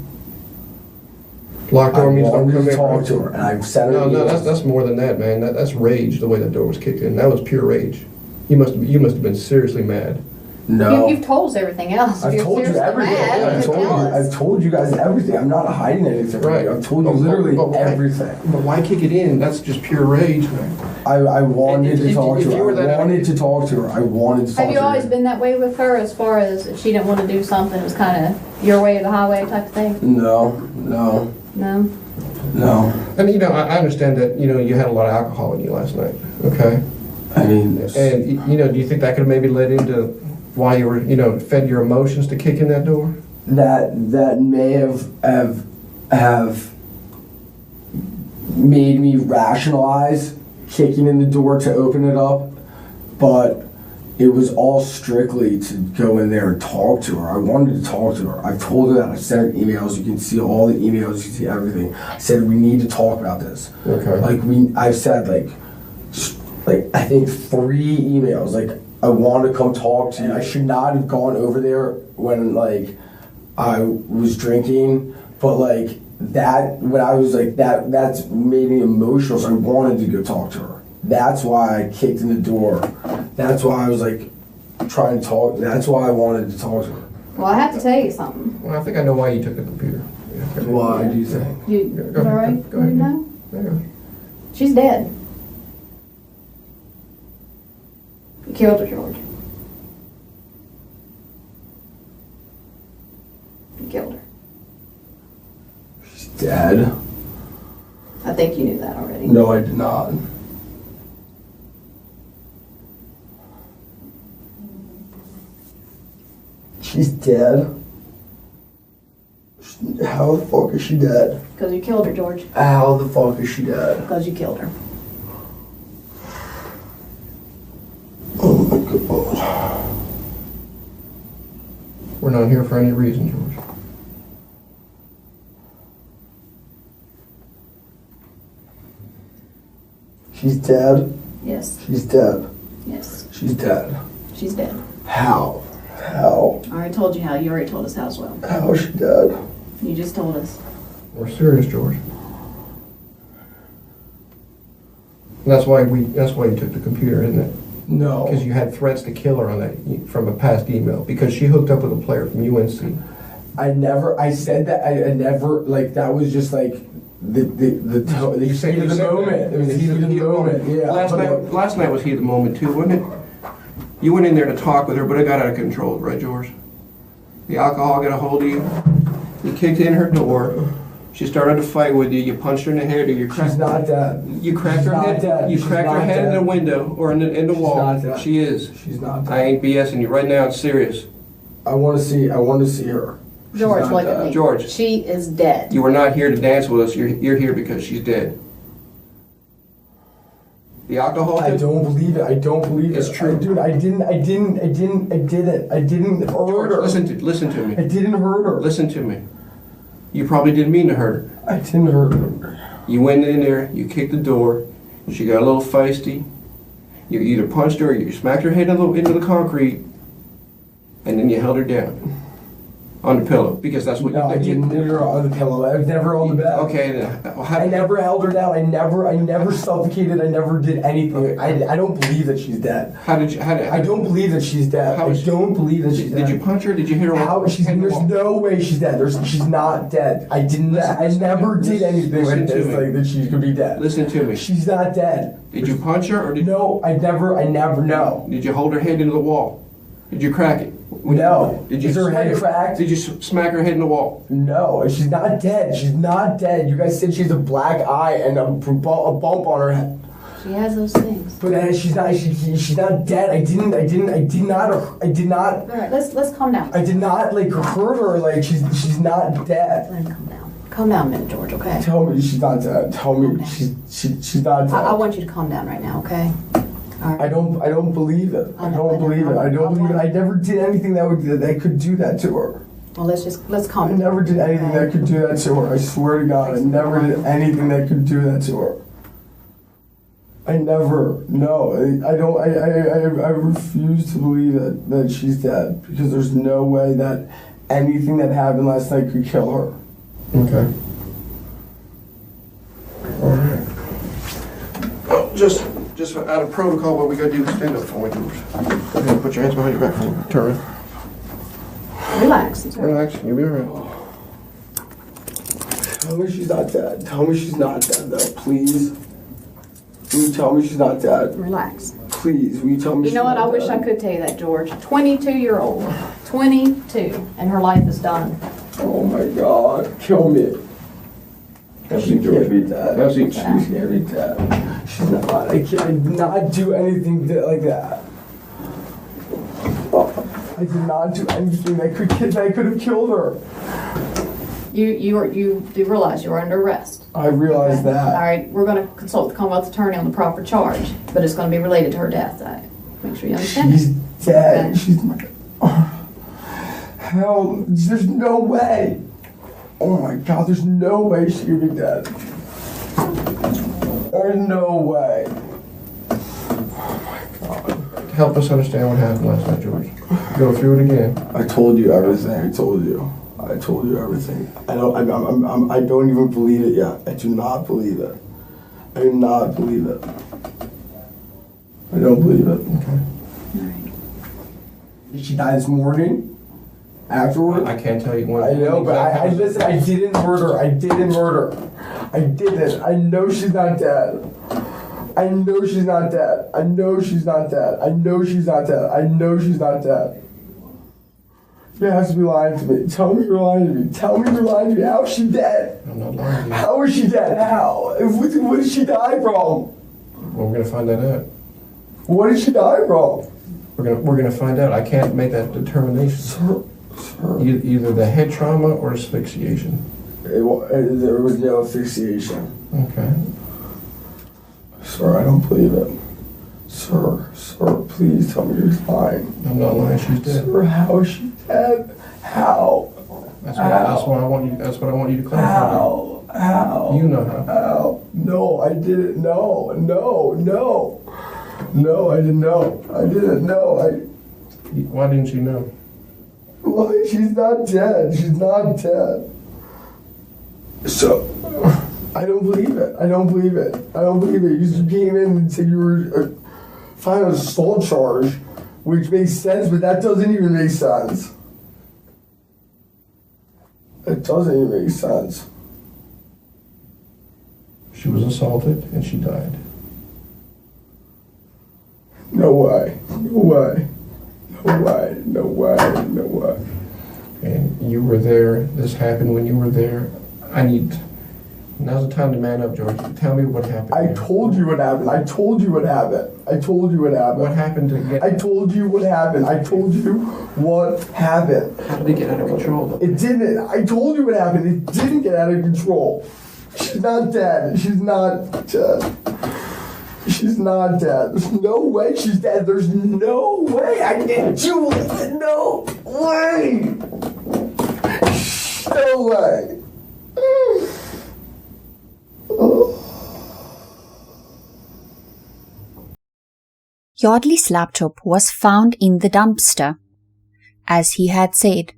Speaker 4: Locked door means don't come in.
Speaker 3: I wanted to talk to her, and I've said it.
Speaker 4: No, that's more than that, man. That's rage. The way that door was kicked in, that was pure rage. You must have been seriously mad.
Speaker 3: No.
Speaker 2: You've told us everything else.
Speaker 3: I've told you everything. I've told you guys everything. I'm not hiding anything.
Speaker 4: Right.
Speaker 3: I've told you literally everything.
Speaker 4: But why kick it in? That's just pure rage, man.
Speaker 3: I wanted to talk to her. I wanted to talk to her.
Speaker 2: Have you always been that way with her, as far as if she didn't want to do something, it was kind of your way or the highway type of thing?
Speaker 3: No.
Speaker 4: And I understand that you had a lot of alcohol in you last night. Okay.
Speaker 3: I mean,
Speaker 4: and do you think that could have maybe led into why you were fed your emotions to kick in that door?
Speaker 3: That may have made me rationalize kicking in the door to open it up, but it was all strictly to go in there and talk to her. I wanted to talk to her. I've told her that. I've sent her emails. You can see all the emails. You can see everything. I said we need to talk about this.
Speaker 4: Okay.
Speaker 3: I've said like I think 3 emails. Like, I want to come talk to you. I should not have gone over there when I was drinking, but when I was that's made me emotional. So I wanted to go talk to her. That's why I kicked in the door. That's why I was trying to talk. That's why I wanted to talk to her.
Speaker 2: Well, I have to tell you something.
Speaker 4: Well, I think I know why you took the computer.
Speaker 3: Why do you think?
Speaker 2: You all right?
Speaker 4: Go ahead.
Speaker 2: No?
Speaker 4: Yeah.
Speaker 2: She's dead. You killed her, George. You killed her.
Speaker 3: She's dead?
Speaker 2: I think you knew that already.
Speaker 3: No, I did not. She's dead? How the fuck is she dead?
Speaker 2: Because you killed her, George.
Speaker 3: How the fuck is she dead?
Speaker 2: Because you killed her.
Speaker 3: Oh my god.
Speaker 4: We're not here for any reason, George.
Speaker 3: She's dead?
Speaker 2: Yes.
Speaker 3: She's dead.
Speaker 2: Yes.
Speaker 3: She's dead.
Speaker 2: She's dead.
Speaker 3: How? How?
Speaker 2: I already told you how. You already told us how as well.
Speaker 3: How is she dead?
Speaker 2: You just told us.
Speaker 4: We're serious, George. And that's why you took the computer, isn't it?
Speaker 3: No.
Speaker 4: Because you had threats to kill her on that from a past email. Because she hooked up with a player from UNC.
Speaker 3: I said that. I never, that was just the heat of the moment. It was the heat of the moment. Yeah.
Speaker 4: Last night was heat of the moment too, wasn't it? You went in there to talk with her, but it got out of control, right, George? The alcohol got a hold of you. You kicked in her door. She started to fight with you. You punched her in the head, or you
Speaker 3: She's
Speaker 4: cracked.
Speaker 3: not dead.
Speaker 4: You cracked her
Speaker 3: She's not
Speaker 4: head.
Speaker 3: dead.
Speaker 4: You
Speaker 3: She's
Speaker 4: cracked her
Speaker 3: not
Speaker 4: head in
Speaker 3: dead.
Speaker 4: the window or in the
Speaker 3: She's
Speaker 4: wall.
Speaker 3: not dead.
Speaker 4: She is.
Speaker 3: She's not dead.
Speaker 4: I ain't BSing you right now. It's serious.
Speaker 3: I want to see her. She's
Speaker 2: George,
Speaker 3: not
Speaker 2: look at
Speaker 3: dead.
Speaker 2: me.
Speaker 4: George.
Speaker 2: She is dead.
Speaker 4: You were not here to dance with us. You're here because she's dead. The alcohol.
Speaker 3: I don't believe it. I don't believe
Speaker 4: It's
Speaker 3: it.
Speaker 4: true.
Speaker 3: Dude, I didn't hurt
Speaker 4: George,
Speaker 3: her.
Speaker 4: listen to
Speaker 3: I
Speaker 4: me.
Speaker 3: didn't hurt her.
Speaker 4: Listen to me. You probably didn't mean to hurt her.
Speaker 3: I didn't hurt her.
Speaker 4: You went in there. You kicked the door. She got a little feisty. You either punched her or you smacked her head into the concrete, and then you held her down on the pillow because that's what
Speaker 3: No, I
Speaker 4: you
Speaker 3: didn't hit her on the pillow. I was never on the bed.
Speaker 4: Okay, then.
Speaker 3: I never held her down. I never suffocated. I never did anything. I don't believe that she's dead.
Speaker 4: How did you?
Speaker 3: I don't believe that she's dead.
Speaker 4: How
Speaker 3: I
Speaker 4: is-
Speaker 3: don't believe that she's dead.
Speaker 4: Did you punch her? Did you hit her?
Speaker 3: How
Speaker 4: head in the
Speaker 3: there's
Speaker 4: wall?
Speaker 3: no way she's dead. She's not dead. I didn't. I never did anything
Speaker 4: listen
Speaker 3: like
Speaker 4: to
Speaker 3: this,
Speaker 4: me.
Speaker 3: like that she could be dead.
Speaker 4: Listen to me.
Speaker 3: She's not dead.
Speaker 4: Did you punch her or did
Speaker 3: No, I never. No.
Speaker 4: Did you hold her head into the wall? Did you crack it?
Speaker 3: No.
Speaker 4: Did you
Speaker 3: Is her head
Speaker 4: smack
Speaker 3: cracked?
Speaker 4: Did you smack her head in the wall?
Speaker 3: No, she's not dead. She's not dead. You guys said she has a black eye and a bump on her head.
Speaker 2: She has those things.
Speaker 3: But she's not. She's not dead. I did not.
Speaker 2: All right, let's calm down.
Speaker 3: I did not like hurt her. Like she's not dead.
Speaker 2: Let him calm down. Calm down a minute, George, okay?
Speaker 3: Tell me she's not dead. Tell me she's not dead.
Speaker 2: I want you to calm down right now, okay? All right.
Speaker 3: I don't believe it. I
Speaker 2: I know,
Speaker 3: don't
Speaker 2: I know.
Speaker 3: believe it. I don't
Speaker 2: I
Speaker 3: believe it.
Speaker 2: want-
Speaker 3: I never did anything that could do that to her.
Speaker 2: Well, let's
Speaker 3: I
Speaker 2: calm down.
Speaker 3: never did anything that could do that to her. I swear to God, I never did anything that could do that to her. I never. No, I don't. I refuse to believe that she's dead because there's no way that anything that happened last night could kill her.
Speaker 4: Okay. All right. Well, just out of protocol, what we gotta do is stand up for me, George. Go ahead and put your hands behind your back for me. Turn.
Speaker 2: Relax. It's all right.
Speaker 4: Relax. You'll be all right.
Speaker 3: Tell me she's not dead. Tell me she's not dead, though, please. Will you tell me she's not dead?
Speaker 2: Relax.
Speaker 3: Please, will you tell me
Speaker 2: You
Speaker 3: she's
Speaker 2: know what?
Speaker 3: not
Speaker 2: I wish
Speaker 3: dead?
Speaker 2: I could tell you that, George. 22-year-old. 22. And her life is done.
Speaker 3: Oh my God, kill me.
Speaker 4: Have a
Speaker 3: She
Speaker 4: seat, George.
Speaker 3: can't be dead.
Speaker 4: Have a seat.
Speaker 3: She can't be dead. She's not. I did not do anything like that. I did not do anything that could have killed her.
Speaker 2: You do realize you're under arrest.
Speaker 3: I realize
Speaker 2: Okay?
Speaker 3: that.
Speaker 2: All right, we're going to consult the Commonwealth Attorney on the proper charge, but it's going to be related to her death. Make sure you understand.
Speaker 3: She's dead.
Speaker 2: Okay.
Speaker 3: She's. Hell, there's no way. Oh my God, there's no way she could be dead. There's no way.
Speaker 4: Help us understand what happened last night, George. Go through it again.
Speaker 3: I told you everything. I told you everything. I don't even believe it yet. I do not believe it. I do not believe it. I don't believe it.
Speaker 4: Okay.
Speaker 2: All right.
Speaker 3: Did she die this morning? Afterward?
Speaker 4: I can't tell you when.
Speaker 3: I know, but I listen. I didn't murder. I didn't murder. I didn't. I know she's not dead. I know she's not dead. I know she's not dead. I know she's not dead. I know she's not dead. You have to be lying to me. Tell me you're lying to me. Tell me you're lying to me. How is she dead?
Speaker 4: I'm not lying to you.
Speaker 3: How is she dead? How? What did she die from?
Speaker 4: Well, we're gonna find that out.
Speaker 3: What did she die from?
Speaker 4: We're gonna find out. I can't make that determination.
Speaker 3: Sir.
Speaker 4: Either the head trauma or asphyxiation.
Speaker 3: There was no asphyxiation.
Speaker 4: Okay.
Speaker 3: Sir, I don't believe it. Sir, please tell me you're lying.
Speaker 4: I'm not lying. She's dead.
Speaker 3: Sir, how is she dead? How?
Speaker 4: That's what I want you. That's what I want you to clarify.
Speaker 3: How?
Speaker 4: You know how.
Speaker 3: How? No, I didn't know. No, I didn't know. I didn't know.
Speaker 4: Why didn't you know?
Speaker 3: Why? She's not dead. She's not dead. So, I don't believe it. I don't believe it. You just came in and said you were filing an assault charge, which makes sense, but that doesn't even make sense. It doesn't even make sense.
Speaker 4: She was assaulted and she died.
Speaker 3: No way.
Speaker 4: And you were there, this happened when you were there. Now's the time to man up, George. Tell me what happened.
Speaker 3: I told you what happened. I told you what happened. I told you what happened.
Speaker 4: What happened to get...
Speaker 3: I told you what happened. I told you what happened.
Speaker 4: How did it get out of control?
Speaker 3: It didn't. I told you what happened. It didn't get out of control. She's not dead. She's not dead. She's not dead. There's no way she's dead. There's no way. I didn't do it. No way. No way.
Speaker 1: Yeardley's laptop was found in the dumpster. As he had said,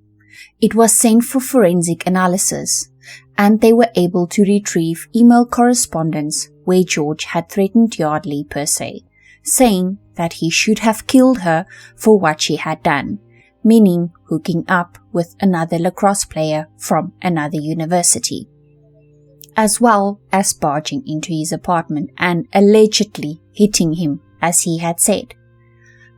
Speaker 1: it was sent for forensic analysis, and they were able to retrieve email correspondence where George had threatened Yeardley per se, saying that he should have killed her for what she had done, meaning hooking up with another lacrosse player from another university, as well as barging into his apartment and allegedly hitting him as he had said.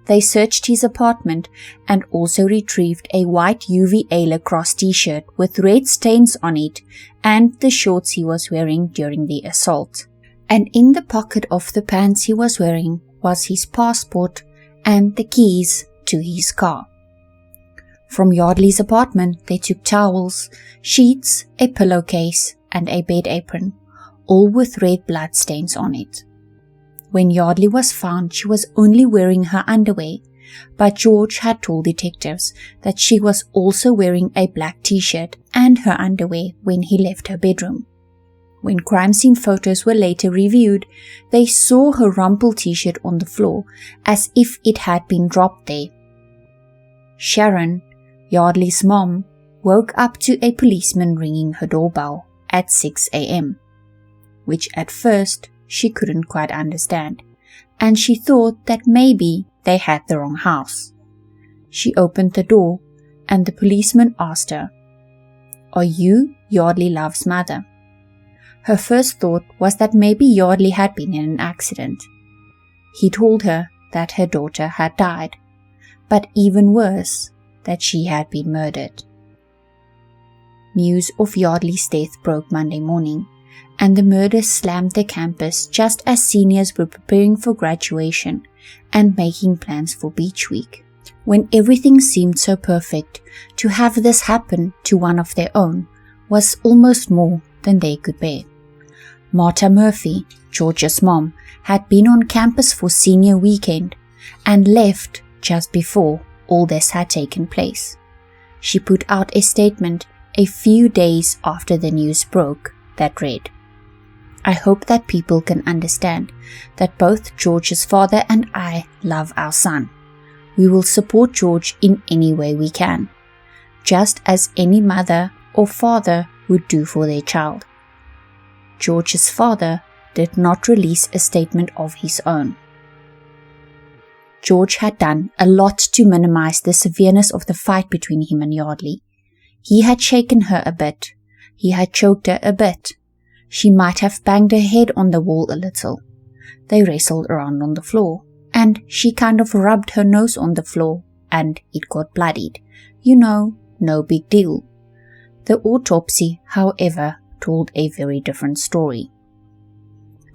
Speaker 1: They searched his apartment and also retrieved a white UVA lacrosse t-shirt with red stains on it and the shorts he was wearing during the assault. And in the pocket of the pants he was wearing was his passport and the keys to his car. From Yeardley's apartment they took towels, sheets, a pillowcase and a bed apron, all with red blood stains on it. When Yeardley was found, she was only wearing her underwear, but George had told detectives that she was also wearing a black t-shirt and her underwear when he left her bedroom. When crime scene photos were later reviewed, they saw her rumpled t-shirt on the floor as if it had been dropped there. Sharon, Yeardley's mom, woke up to a policeman ringing her doorbell at 6 a.m., which at first she couldn't quite understand, and she thought that maybe they had the wrong house. She opened the door, and the policeman asked her, "Are you Yeardley Love's mother?" Her first thought was that maybe Yeardley had been in an accident. He told her that her daughter had died, but even worse, that she had been murdered. News of Yeardley's death broke Monday morning, and the murder slammed the campus just as seniors were preparing for graduation and making plans for beach week. When everything seemed so perfect, to have this happen to one of their own was almost more than they could bear. Marta Murphy, George's mom, had been on campus for senior weekend and left just before all this had taken place. She put out a statement a few days after the news broke that read, "I hope that people can understand that both George's father and I love our son. We will support George in any way we can, just as any mother or father would do for their child." George's father did not release a statement of his own. George had done a lot to minimize the severeness of the fight between him and Yeardley. He had shaken her a bit. He had choked her a bit. She might have banged her head on the wall a little. They wrestled around on the floor, and she kind of rubbed her nose on the floor, and it got bloodied. You know, no big deal. The autopsy, however, told a very different story.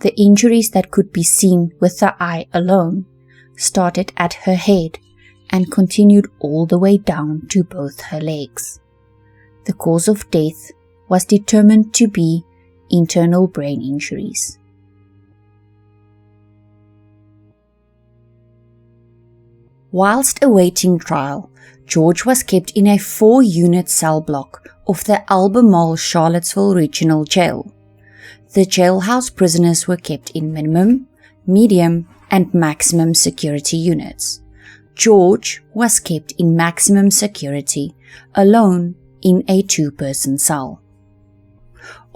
Speaker 1: The injuries that could be seen with the eye alone started at her head and continued all the way down to both her legs. The cause of death was determined to be internal brain injuries. Whilst awaiting trial, George was kept in a 4-unit cell block of the Albemarle Charlottesville Regional Jail. The jailhouse prisoners were kept in minimum, medium, and maximum security units. George was kept in maximum security, alone in a 2-person cell.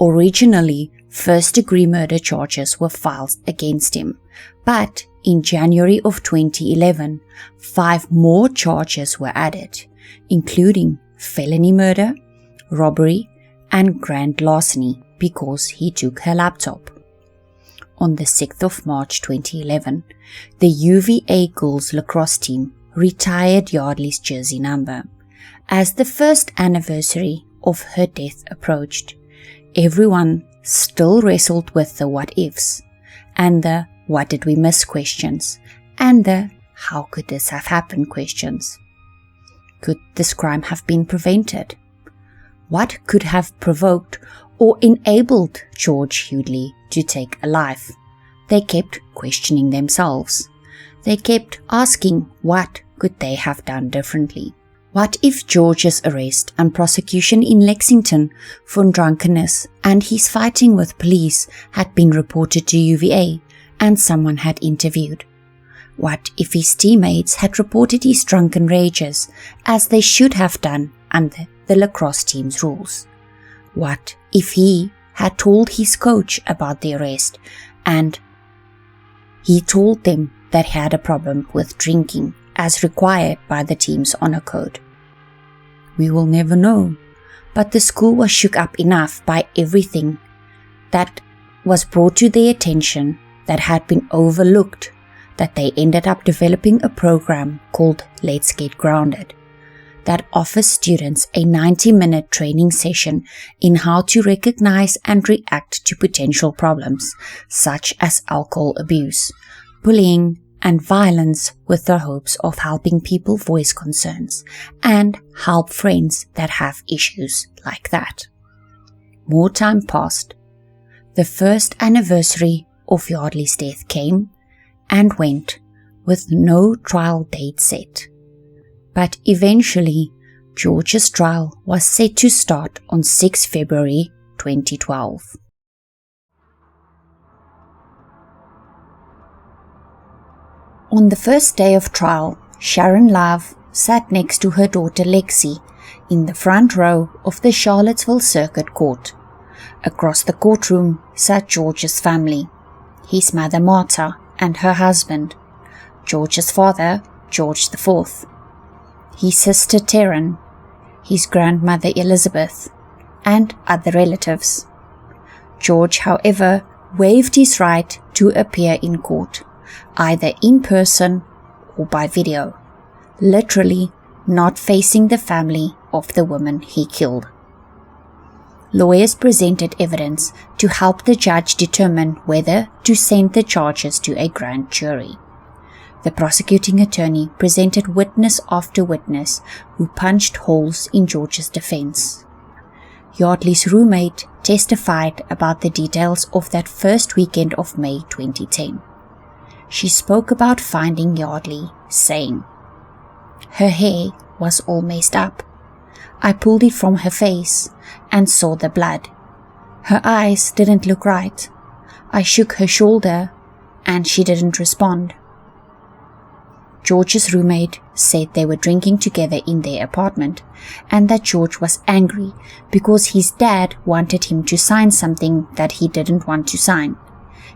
Speaker 1: Originally, first-degree murder charges were filed against him, but in January of 2011, 5 more charges were added, including felony murder, robbery, and grand larceny because he took her laptop. On the 6th of March 2011, the UVA girls lacrosse team retired Yeardley's jersey number, As the first anniversary of her death approached, everyone still wrestled with the what-ifs, and the what did we miss questions, and the how could this have happened questions. Could this crime have been prevented? What could have provoked or enabled George Yeardley to take a life? They kept questioning themselves. They kept asking what could they have done differently. What if George's arrest and prosecution in Lexington for drunkenness and his fighting with police had been reported to UVA and someone had interviewed? What if his teammates had reported his drunken rages as they should have done under the lacrosse team's rules? What if he had told his coach about the arrest and he told them that he had a problem with drinking as required by the team's honor code? We will never know, but the school was shook up enough by everything that was brought to their attention that had been overlooked that they ended up developing a program called Let's Get Grounded that offers students a 90-minute training session in how to recognize and react to potential problems such as alcohol abuse, bullying, and violence, with the hopes of helping people voice concerns and help friends that have issues like that. More time passed. The first anniversary of Yeardley's death came and went with no trial date set. But eventually, George's trial was set to start on 6 February 2012. On the first day of trial, Sharon Love sat next to her daughter Lexi in the front row of the Charlottesville Circuit Court. Across the courtroom sat George's family, his mother Martha and her husband, George's father, George IV, his sister Taryn, his grandmother Elizabeth, and other relatives. George, however, waived his right to appear in court, either in person or by video, literally not facing the family of the woman he killed. Lawyers presented evidence to help the judge determine whether to send the charges to a grand jury. The prosecuting attorney presented witness after witness who punched holes in George's defense. Yeardley's roommate testified about the details of that first weekend of May 2010. She spoke about finding Yeardley, saying, "Her hair was all messed up. I pulled it from her face and saw the blood. Her eyes didn't look right. I shook her shoulder and she didn't respond." George's roommate said they were drinking together in their apartment and that George was angry because his dad wanted him to sign something that he didn't want to sign.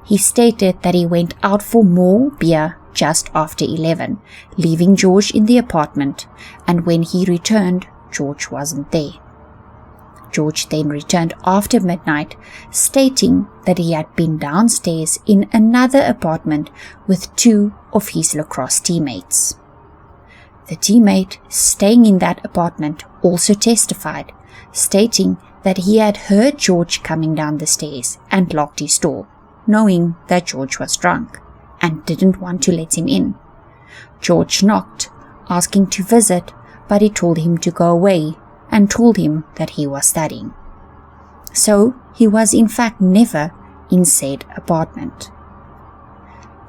Speaker 1: He stated that he went out for more beer just after 11, leaving George in the apartment, and when he returned, George wasn't there. George then returned after midnight, stating that he had been downstairs in another apartment with 2 of his lacrosse teammates. The teammate staying in that apartment also testified, stating that he had heard George coming down the stairs and locked his door, knowing that George was drunk and didn't want to let him in. George knocked, asking to visit, but he told him to go away and told him that he was studying. So he was in fact never in said apartment.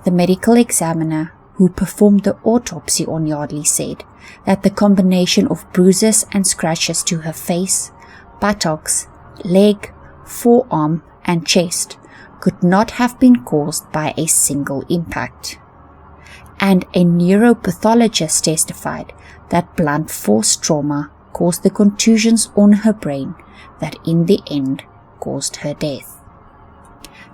Speaker 1: The medical examiner who performed the autopsy on Yeardley said that the combination of bruises and scratches to her face, buttocks, leg, forearm, and chest could not have been caused by a single impact. And a neuropathologist testified that blunt force trauma caused the contusions on her brain that in the end caused her death.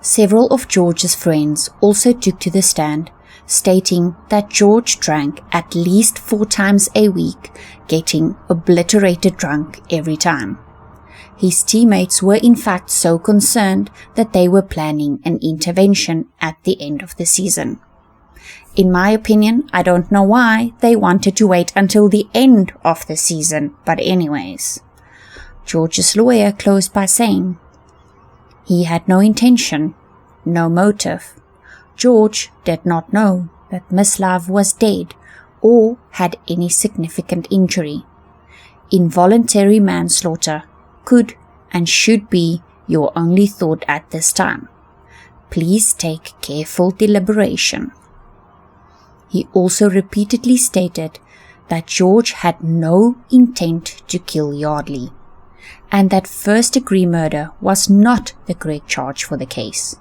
Speaker 1: Several of George's friends also took to the stand, stating that George drank at least 4 times a week, getting obliterated drunk every time. His teammates were in fact so concerned that they were planning an intervention at the end of the season. In my opinion, I don't know why they wanted to wait until the end of the season, but anyways. George's lawyer closed by saying, he had no intention, no motive. George did not know that Miss Love was dead or had any significant injury. Involuntary manslaughter could and should be your only thought at this time. Please take careful deliberation. He also repeatedly stated that George had no intent to kill Yeardley, and that first-degree murder was not the correct charge for the case.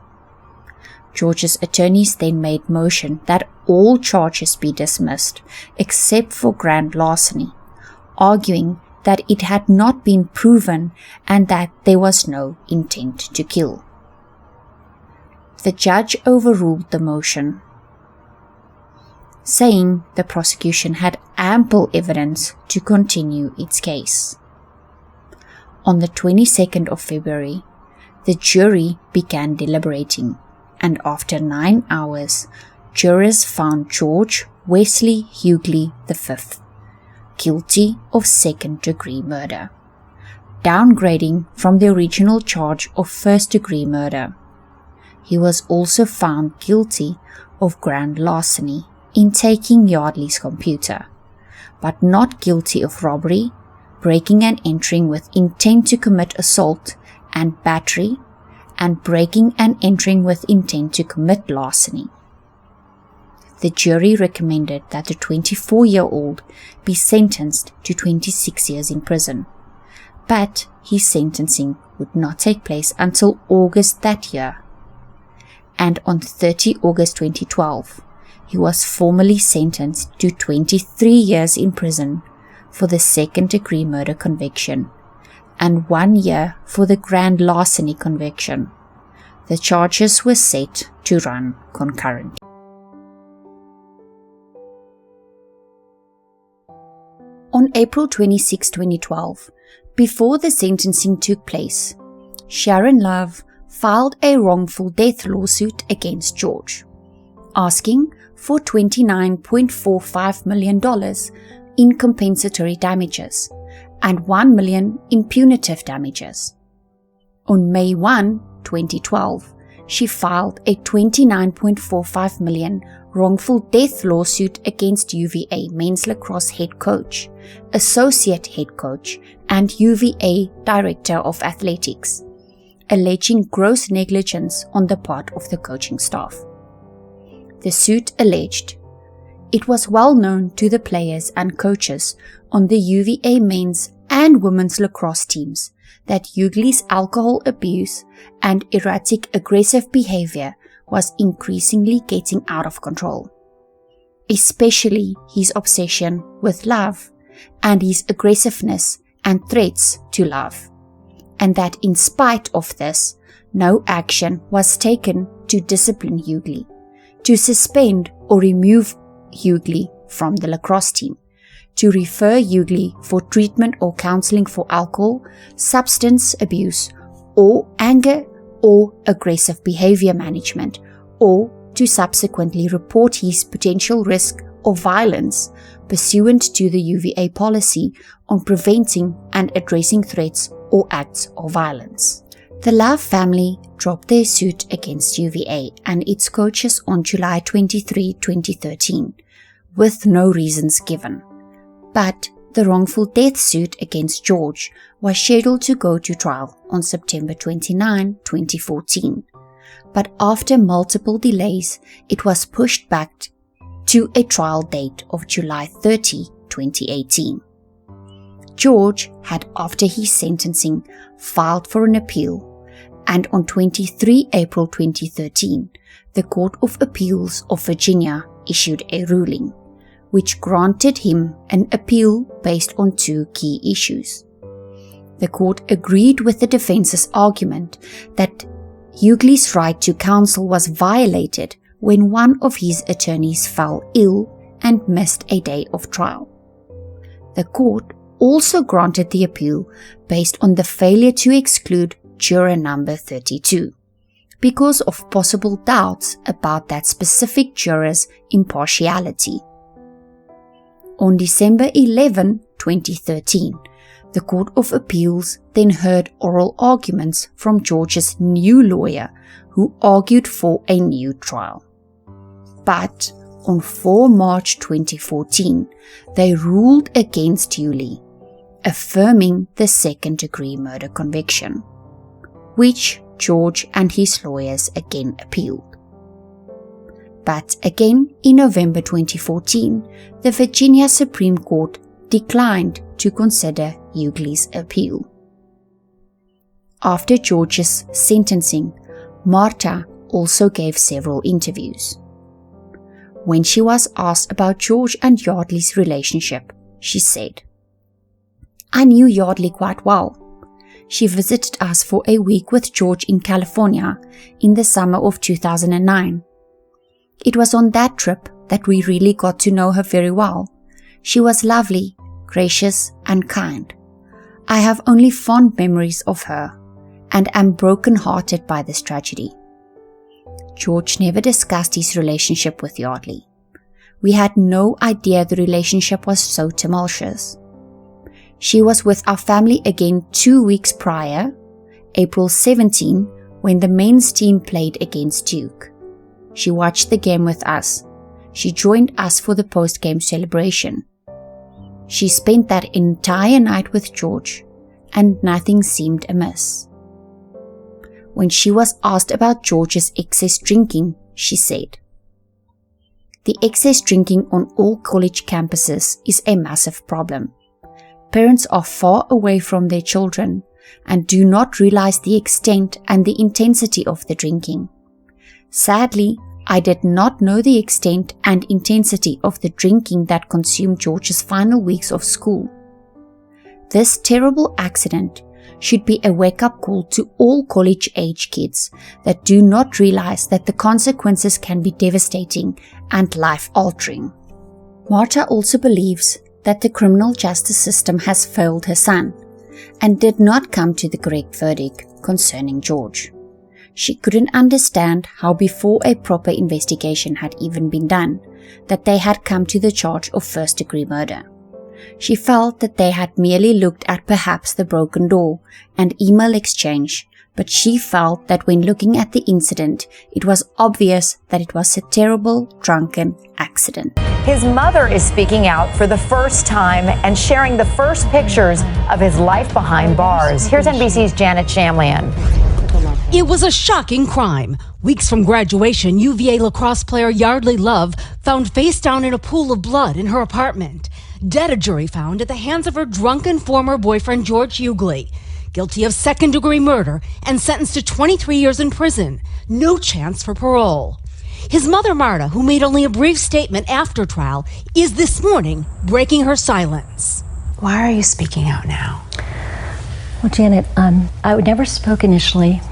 Speaker 1: George's attorneys then made motion that all charges be dismissed except for grand larceny, arguing that it had not been proven and that there was no intent to kill. The judge overruled the motion, saying the prosecution had ample evidence to continue its case. On the 22nd of February, the jury began deliberating, and after 9 hours, jurors found George Wesley Yeardley V guilty of second-degree murder, downgrading from the original charge of first-degree murder. He was also found guilty of grand larceny in taking Yeardley's computer, but not guilty of robbery, breaking and entering with intent to commit assault and battery, and breaking and entering with intent to commit larceny. The jury recommended that the 24-year-old be sentenced to 26 years in prison, but his sentencing would not take place until August that year. And on 30 August 2012, he was formally sentenced to 23 years in prison for the second-degree murder conviction and 1 year for the grand larceny conviction. The charges were set to run concurrently. On April 26, 2012, before the sentencing took place, Sharon Love filed a wrongful death lawsuit against George, asking for $29.45 million in compensatory damages and $1 million in punitive damages. On May 1, 2012, she filed a $29.45 million wrongful death lawsuit against UVA men's lacrosse head coach, associate head coach, and UVA director of athletics, alleging gross negligence on the part of the coaching staff. The suit alleged it was well known to the players and coaches on the UVA men's and women's lacrosse teams that Yeardley's alcohol abuse and erratic aggressive behavior was increasingly getting out of control, especially his obsession with Love and his aggressiveness and threats to Love, and that in spite of this, no action was taken to discipline Yeardley, to suspend or remove Yeardley from the lacrosse team, to refer Yeardley for treatment or counseling for alcohol, substance abuse, or anger or aggressive behavior management, or to subsequently report his potential risk of violence pursuant to the UVA policy on preventing and addressing threats or acts of violence. The Love family dropped their suit against UVA and its coaches on July 23, 2013, with no reasons given. But the wrongful death suit against George was scheduled to go to trial on September 29, 2014. But after multiple delays, it was pushed back to a trial date of July 30, 2018. George had, after his sentencing, filed for an appeal, and on 23 April 2013, the Court of Appeals of Virginia issued a ruling, which granted him an appeal based on two key issues. The court agreed with the defense's argument that Yeardley's right to counsel was violated when one of his attorneys fell ill and missed a day of trial. The court also granted the appeal based on the failure to exclude juror number 32, because of possible doubts about that specific juror's impartiality. On December 11, 2013, the Court of Appeals then heard oral arguments from George's new lawyer, who argued for a new trial. But on 4 March 2014, they ruled against Yeardley, affirming the second-degree murder conviction, which George and his lawyers again appealed. But again in November 2014, the Virginia Supreme Court declined to consider Yeardley's appeal. After George's sentencing, Marta also gave several interviews. When she was asked about George and Yeardley's relationship, she said, "I knew Yeardley quite well. She visited us for a week with George in California in the summer of 2009. It was on that trip that we really got to know her very well. She was lovely, gracious, and kind. I have only fond memories of her, and am broken-hearted by this tragedy." George never discussed his relationship with Yeardley. We had no idea the relationship was so tumultuous. She was with our family again 2 weeks prior, April 17, when the men's team played against Duke. She watched the game with us. She joined us for the post-game celebration. She spent that entire night with George, and nothing seemed amiss. When she was asked about George's excess drinking, she said, "The excess drinking on all college campuses is a massive problem. Parents are far away from their children and do not realize the extent and the intensity of the drinking. Sadly, I did not know the extent and intensity of the drinking that consumed George's final weeks of school. This terrible accident should be a wake-up call to all college-age kids that do not realize that the consequences can be devastating and life-altering." Marta also believes that the criminal justice system has failed her son and did not come to the correct verdict concerning George. She couldn't understand how before a proper investigation had even been done, that they had come to the charge of first-degree murder. She felt that they had merely looked at perhaps the broken door and email exchange, but she felt that when looking at the incident, it was obvious that it was a terrible drunken accident.
Speaker 5: His mother is speaking out for the first time and sharing the first pictures of his life behind bars. Here's NBC's Janet Shamlian.
Speaker 6: It was a shocking crime. Weeks from graduation, UVA lacrosse player Yeardley Love found face down in a pool of blood in her apartment. Dead, a jury found, at the hands of her drunken former boyfriend George Yeardley, guilty of second-degree murder and sentenced to 23 years in prison. No chance for parole. His mother, Marta, who made only a brief statement after trial, is this morning breaking her silence.
Speaker 7: Why are you speaking out now?
Speaker 8: Well, Janet, I would never spoke initially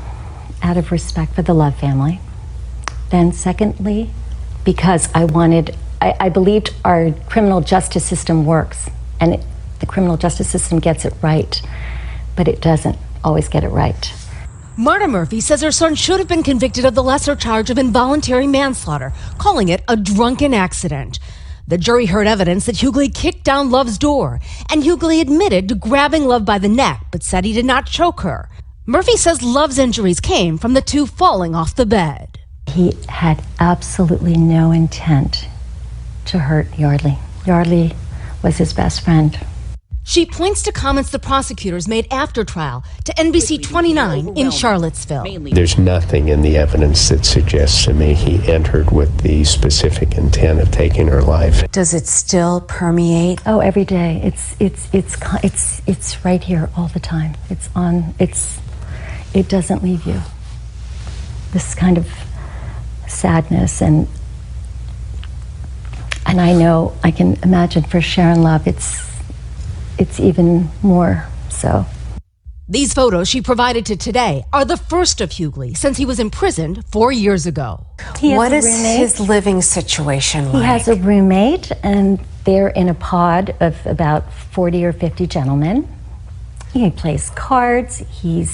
Speaker 8: out of respect for the Love family. Then secondly, because I believed our criminal justice system works, and the criminal justice system gets it right, but it doesn't always get it right.
Speaker 6: Marta Murphy says her son should have been convicted of the lesser charge of involuntary manslaughter, calling it a drunken accident. The jury heard evidence that Yeardley kicked down Love's door, and Yeardley admitted to grabbing Love by the neck, but said he did not choke her. Murphy says Love's injuries came from the two falling off the bed.
Speaker 8: He had absolutely no intent to hurt Yeardley. Yeardley was his best friend.
Speaker 6: She points to comments the prosecutors made after trial to NBC 29 in Charlottesville.
Speaker 9: There's nothing in the evidence that suggests to me he entered with the specific intent of taking her life.
Speaker 7: Does it still permeate?
Speaker 8: Oh, every day. It's right here all the time. It doesn't leave you. This kind of sadness and I know, I can imagine for Sharon Love, it's even more so.
Speaker 6: These photos she provided to Today are the first of Yeardley since he was imprisoned 4 years ago.
Speaker 7: What is his living situation like?
Speaker 8: He has a roommate, and they're in a pod of about 40 or 50 gentlemen. He plays cards, he's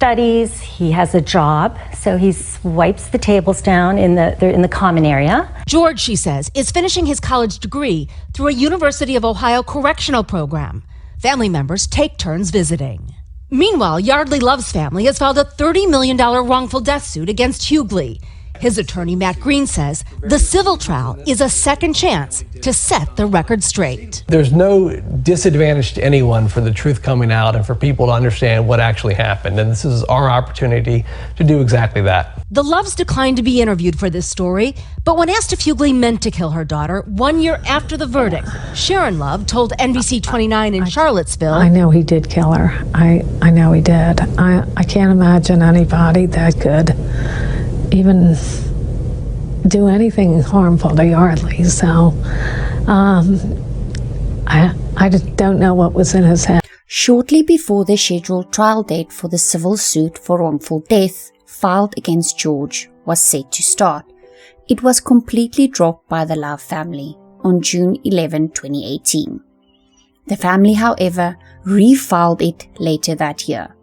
Speaker 8: studies, he has a job, so he wipes the tables down in the common area.
Speaker 6: George, she says, is finishing his college degree through a University of Ohio correctional program. Family members take turns visiting. Meanwhile, Yeardley Love's family has filed a $30 million wrongful death suit against Yeardley. His attorney, Matt Green, says the civil trial is a second chance to set the record straight.
Speaker 10: There's no disadvantage to anyone for the truth coming out and for people to understand what actually happened. And this is our opportunity to do exactly that.
Speaker 6: The Loves declined to be interviewed for this story, but when asked if Yeardley meant to kill her daughter 1 year after the verdict, Sharon Love told NBC 29 in Charlottesville,
Speaker 11: I know he did kill her. I know he did. I can't imagine anybody that could even do anything harmful to Yeardley. So I just don't know what was in his head.
Speaker 1: Shortly before the scheduled trial date for the civil suit for wrongful death filed against George was set to start, it was completely dropped by the Love family on June 11, 2018. The family, however, refiled it later that year,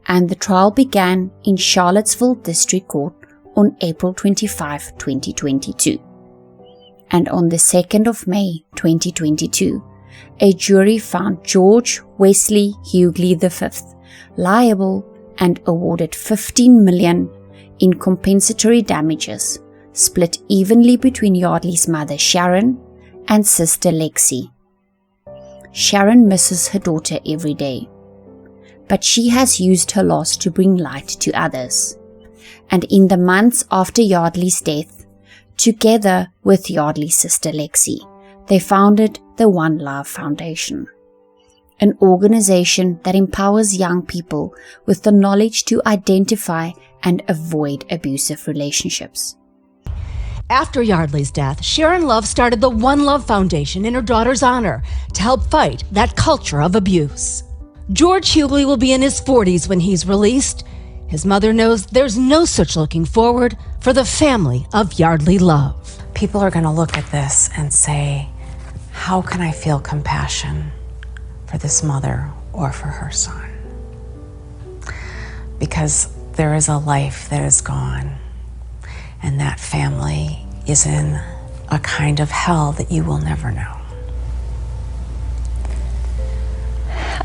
Speaker 1: and the trial began in Charlottesville District Court on April 25, 2022. And on the 2nd of May 2022, a jury found George Wesley Yeardley V liable and awarded $15 million in compensatory damages, split evenly between Yeardley's mother Sharon and sister Lexi. Sharon misses her daughter every day, but she has used her loss to bring light to others. And in the months after Yeardley's death, together with Yeardley's sister Lexi, they founded the One Love Foundation, an organization that empowers young people with the knowledge to identify and avoid abusive relationships.
Speaker 6: After Yeardley's death, Sharon Love started the One Love Foundation in her daughter's honor to help fight that culture of abuse. George Yeardley will be in his 40s when he's released. His mother knows there's no such looking forward for the family of Yeardley Love.
Speaker 7: People are going to look at this and say, how can I feel compassion for this mother or for her son? Because there is a life that is gone, and that family is in a kind of hell that you will never know.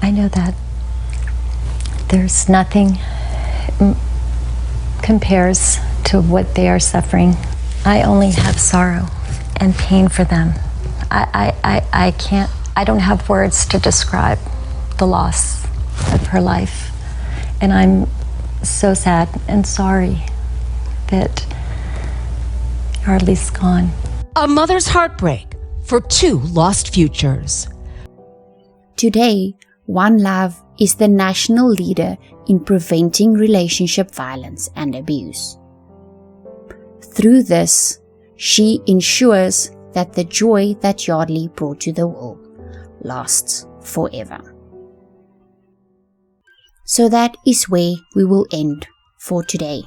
Speaker 8: I know that there's nothing compares to what they are suffering. I only have sorrow and pain for them. I don't have words to describe the loss of her life. And I'm so sad and sorry that Yeardley's gone.
Speaker 6: A mother's heartbreak for two lost futures.
Speaker 1: Today, One Love is the national leader in preventing relationship violence and abuse. Through this, she ensures that the joy that Yeardley brought to the world lasts forever. So that is where we will end for today.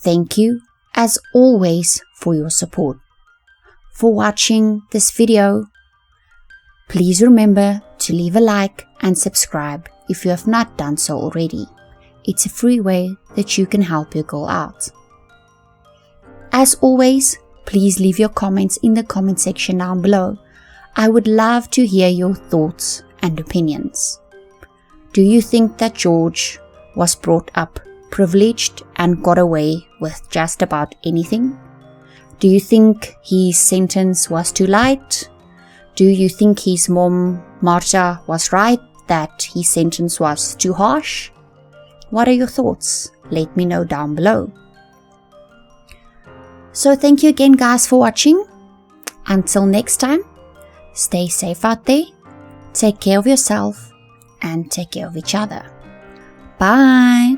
Speaker 1: Thank you, as always, for your support. For watching this video, please remember to leave a like and subscribe if you have not done so already. It's a free way that you can help your girl out. As always, please leave your comments in the comment section down below. I would love to hear your thoughts and opinions. Do you think that George was brought up privileged and got away with just about anything? Do you think his sentence was too light? Do you think his mom, Marta, was right that his sentence was too harsh? What are your thoughts? Let me know down below. So thank you again, guys, for watching. Until next time, stay safe out there, take care of yourself, and take care of each other. Bye!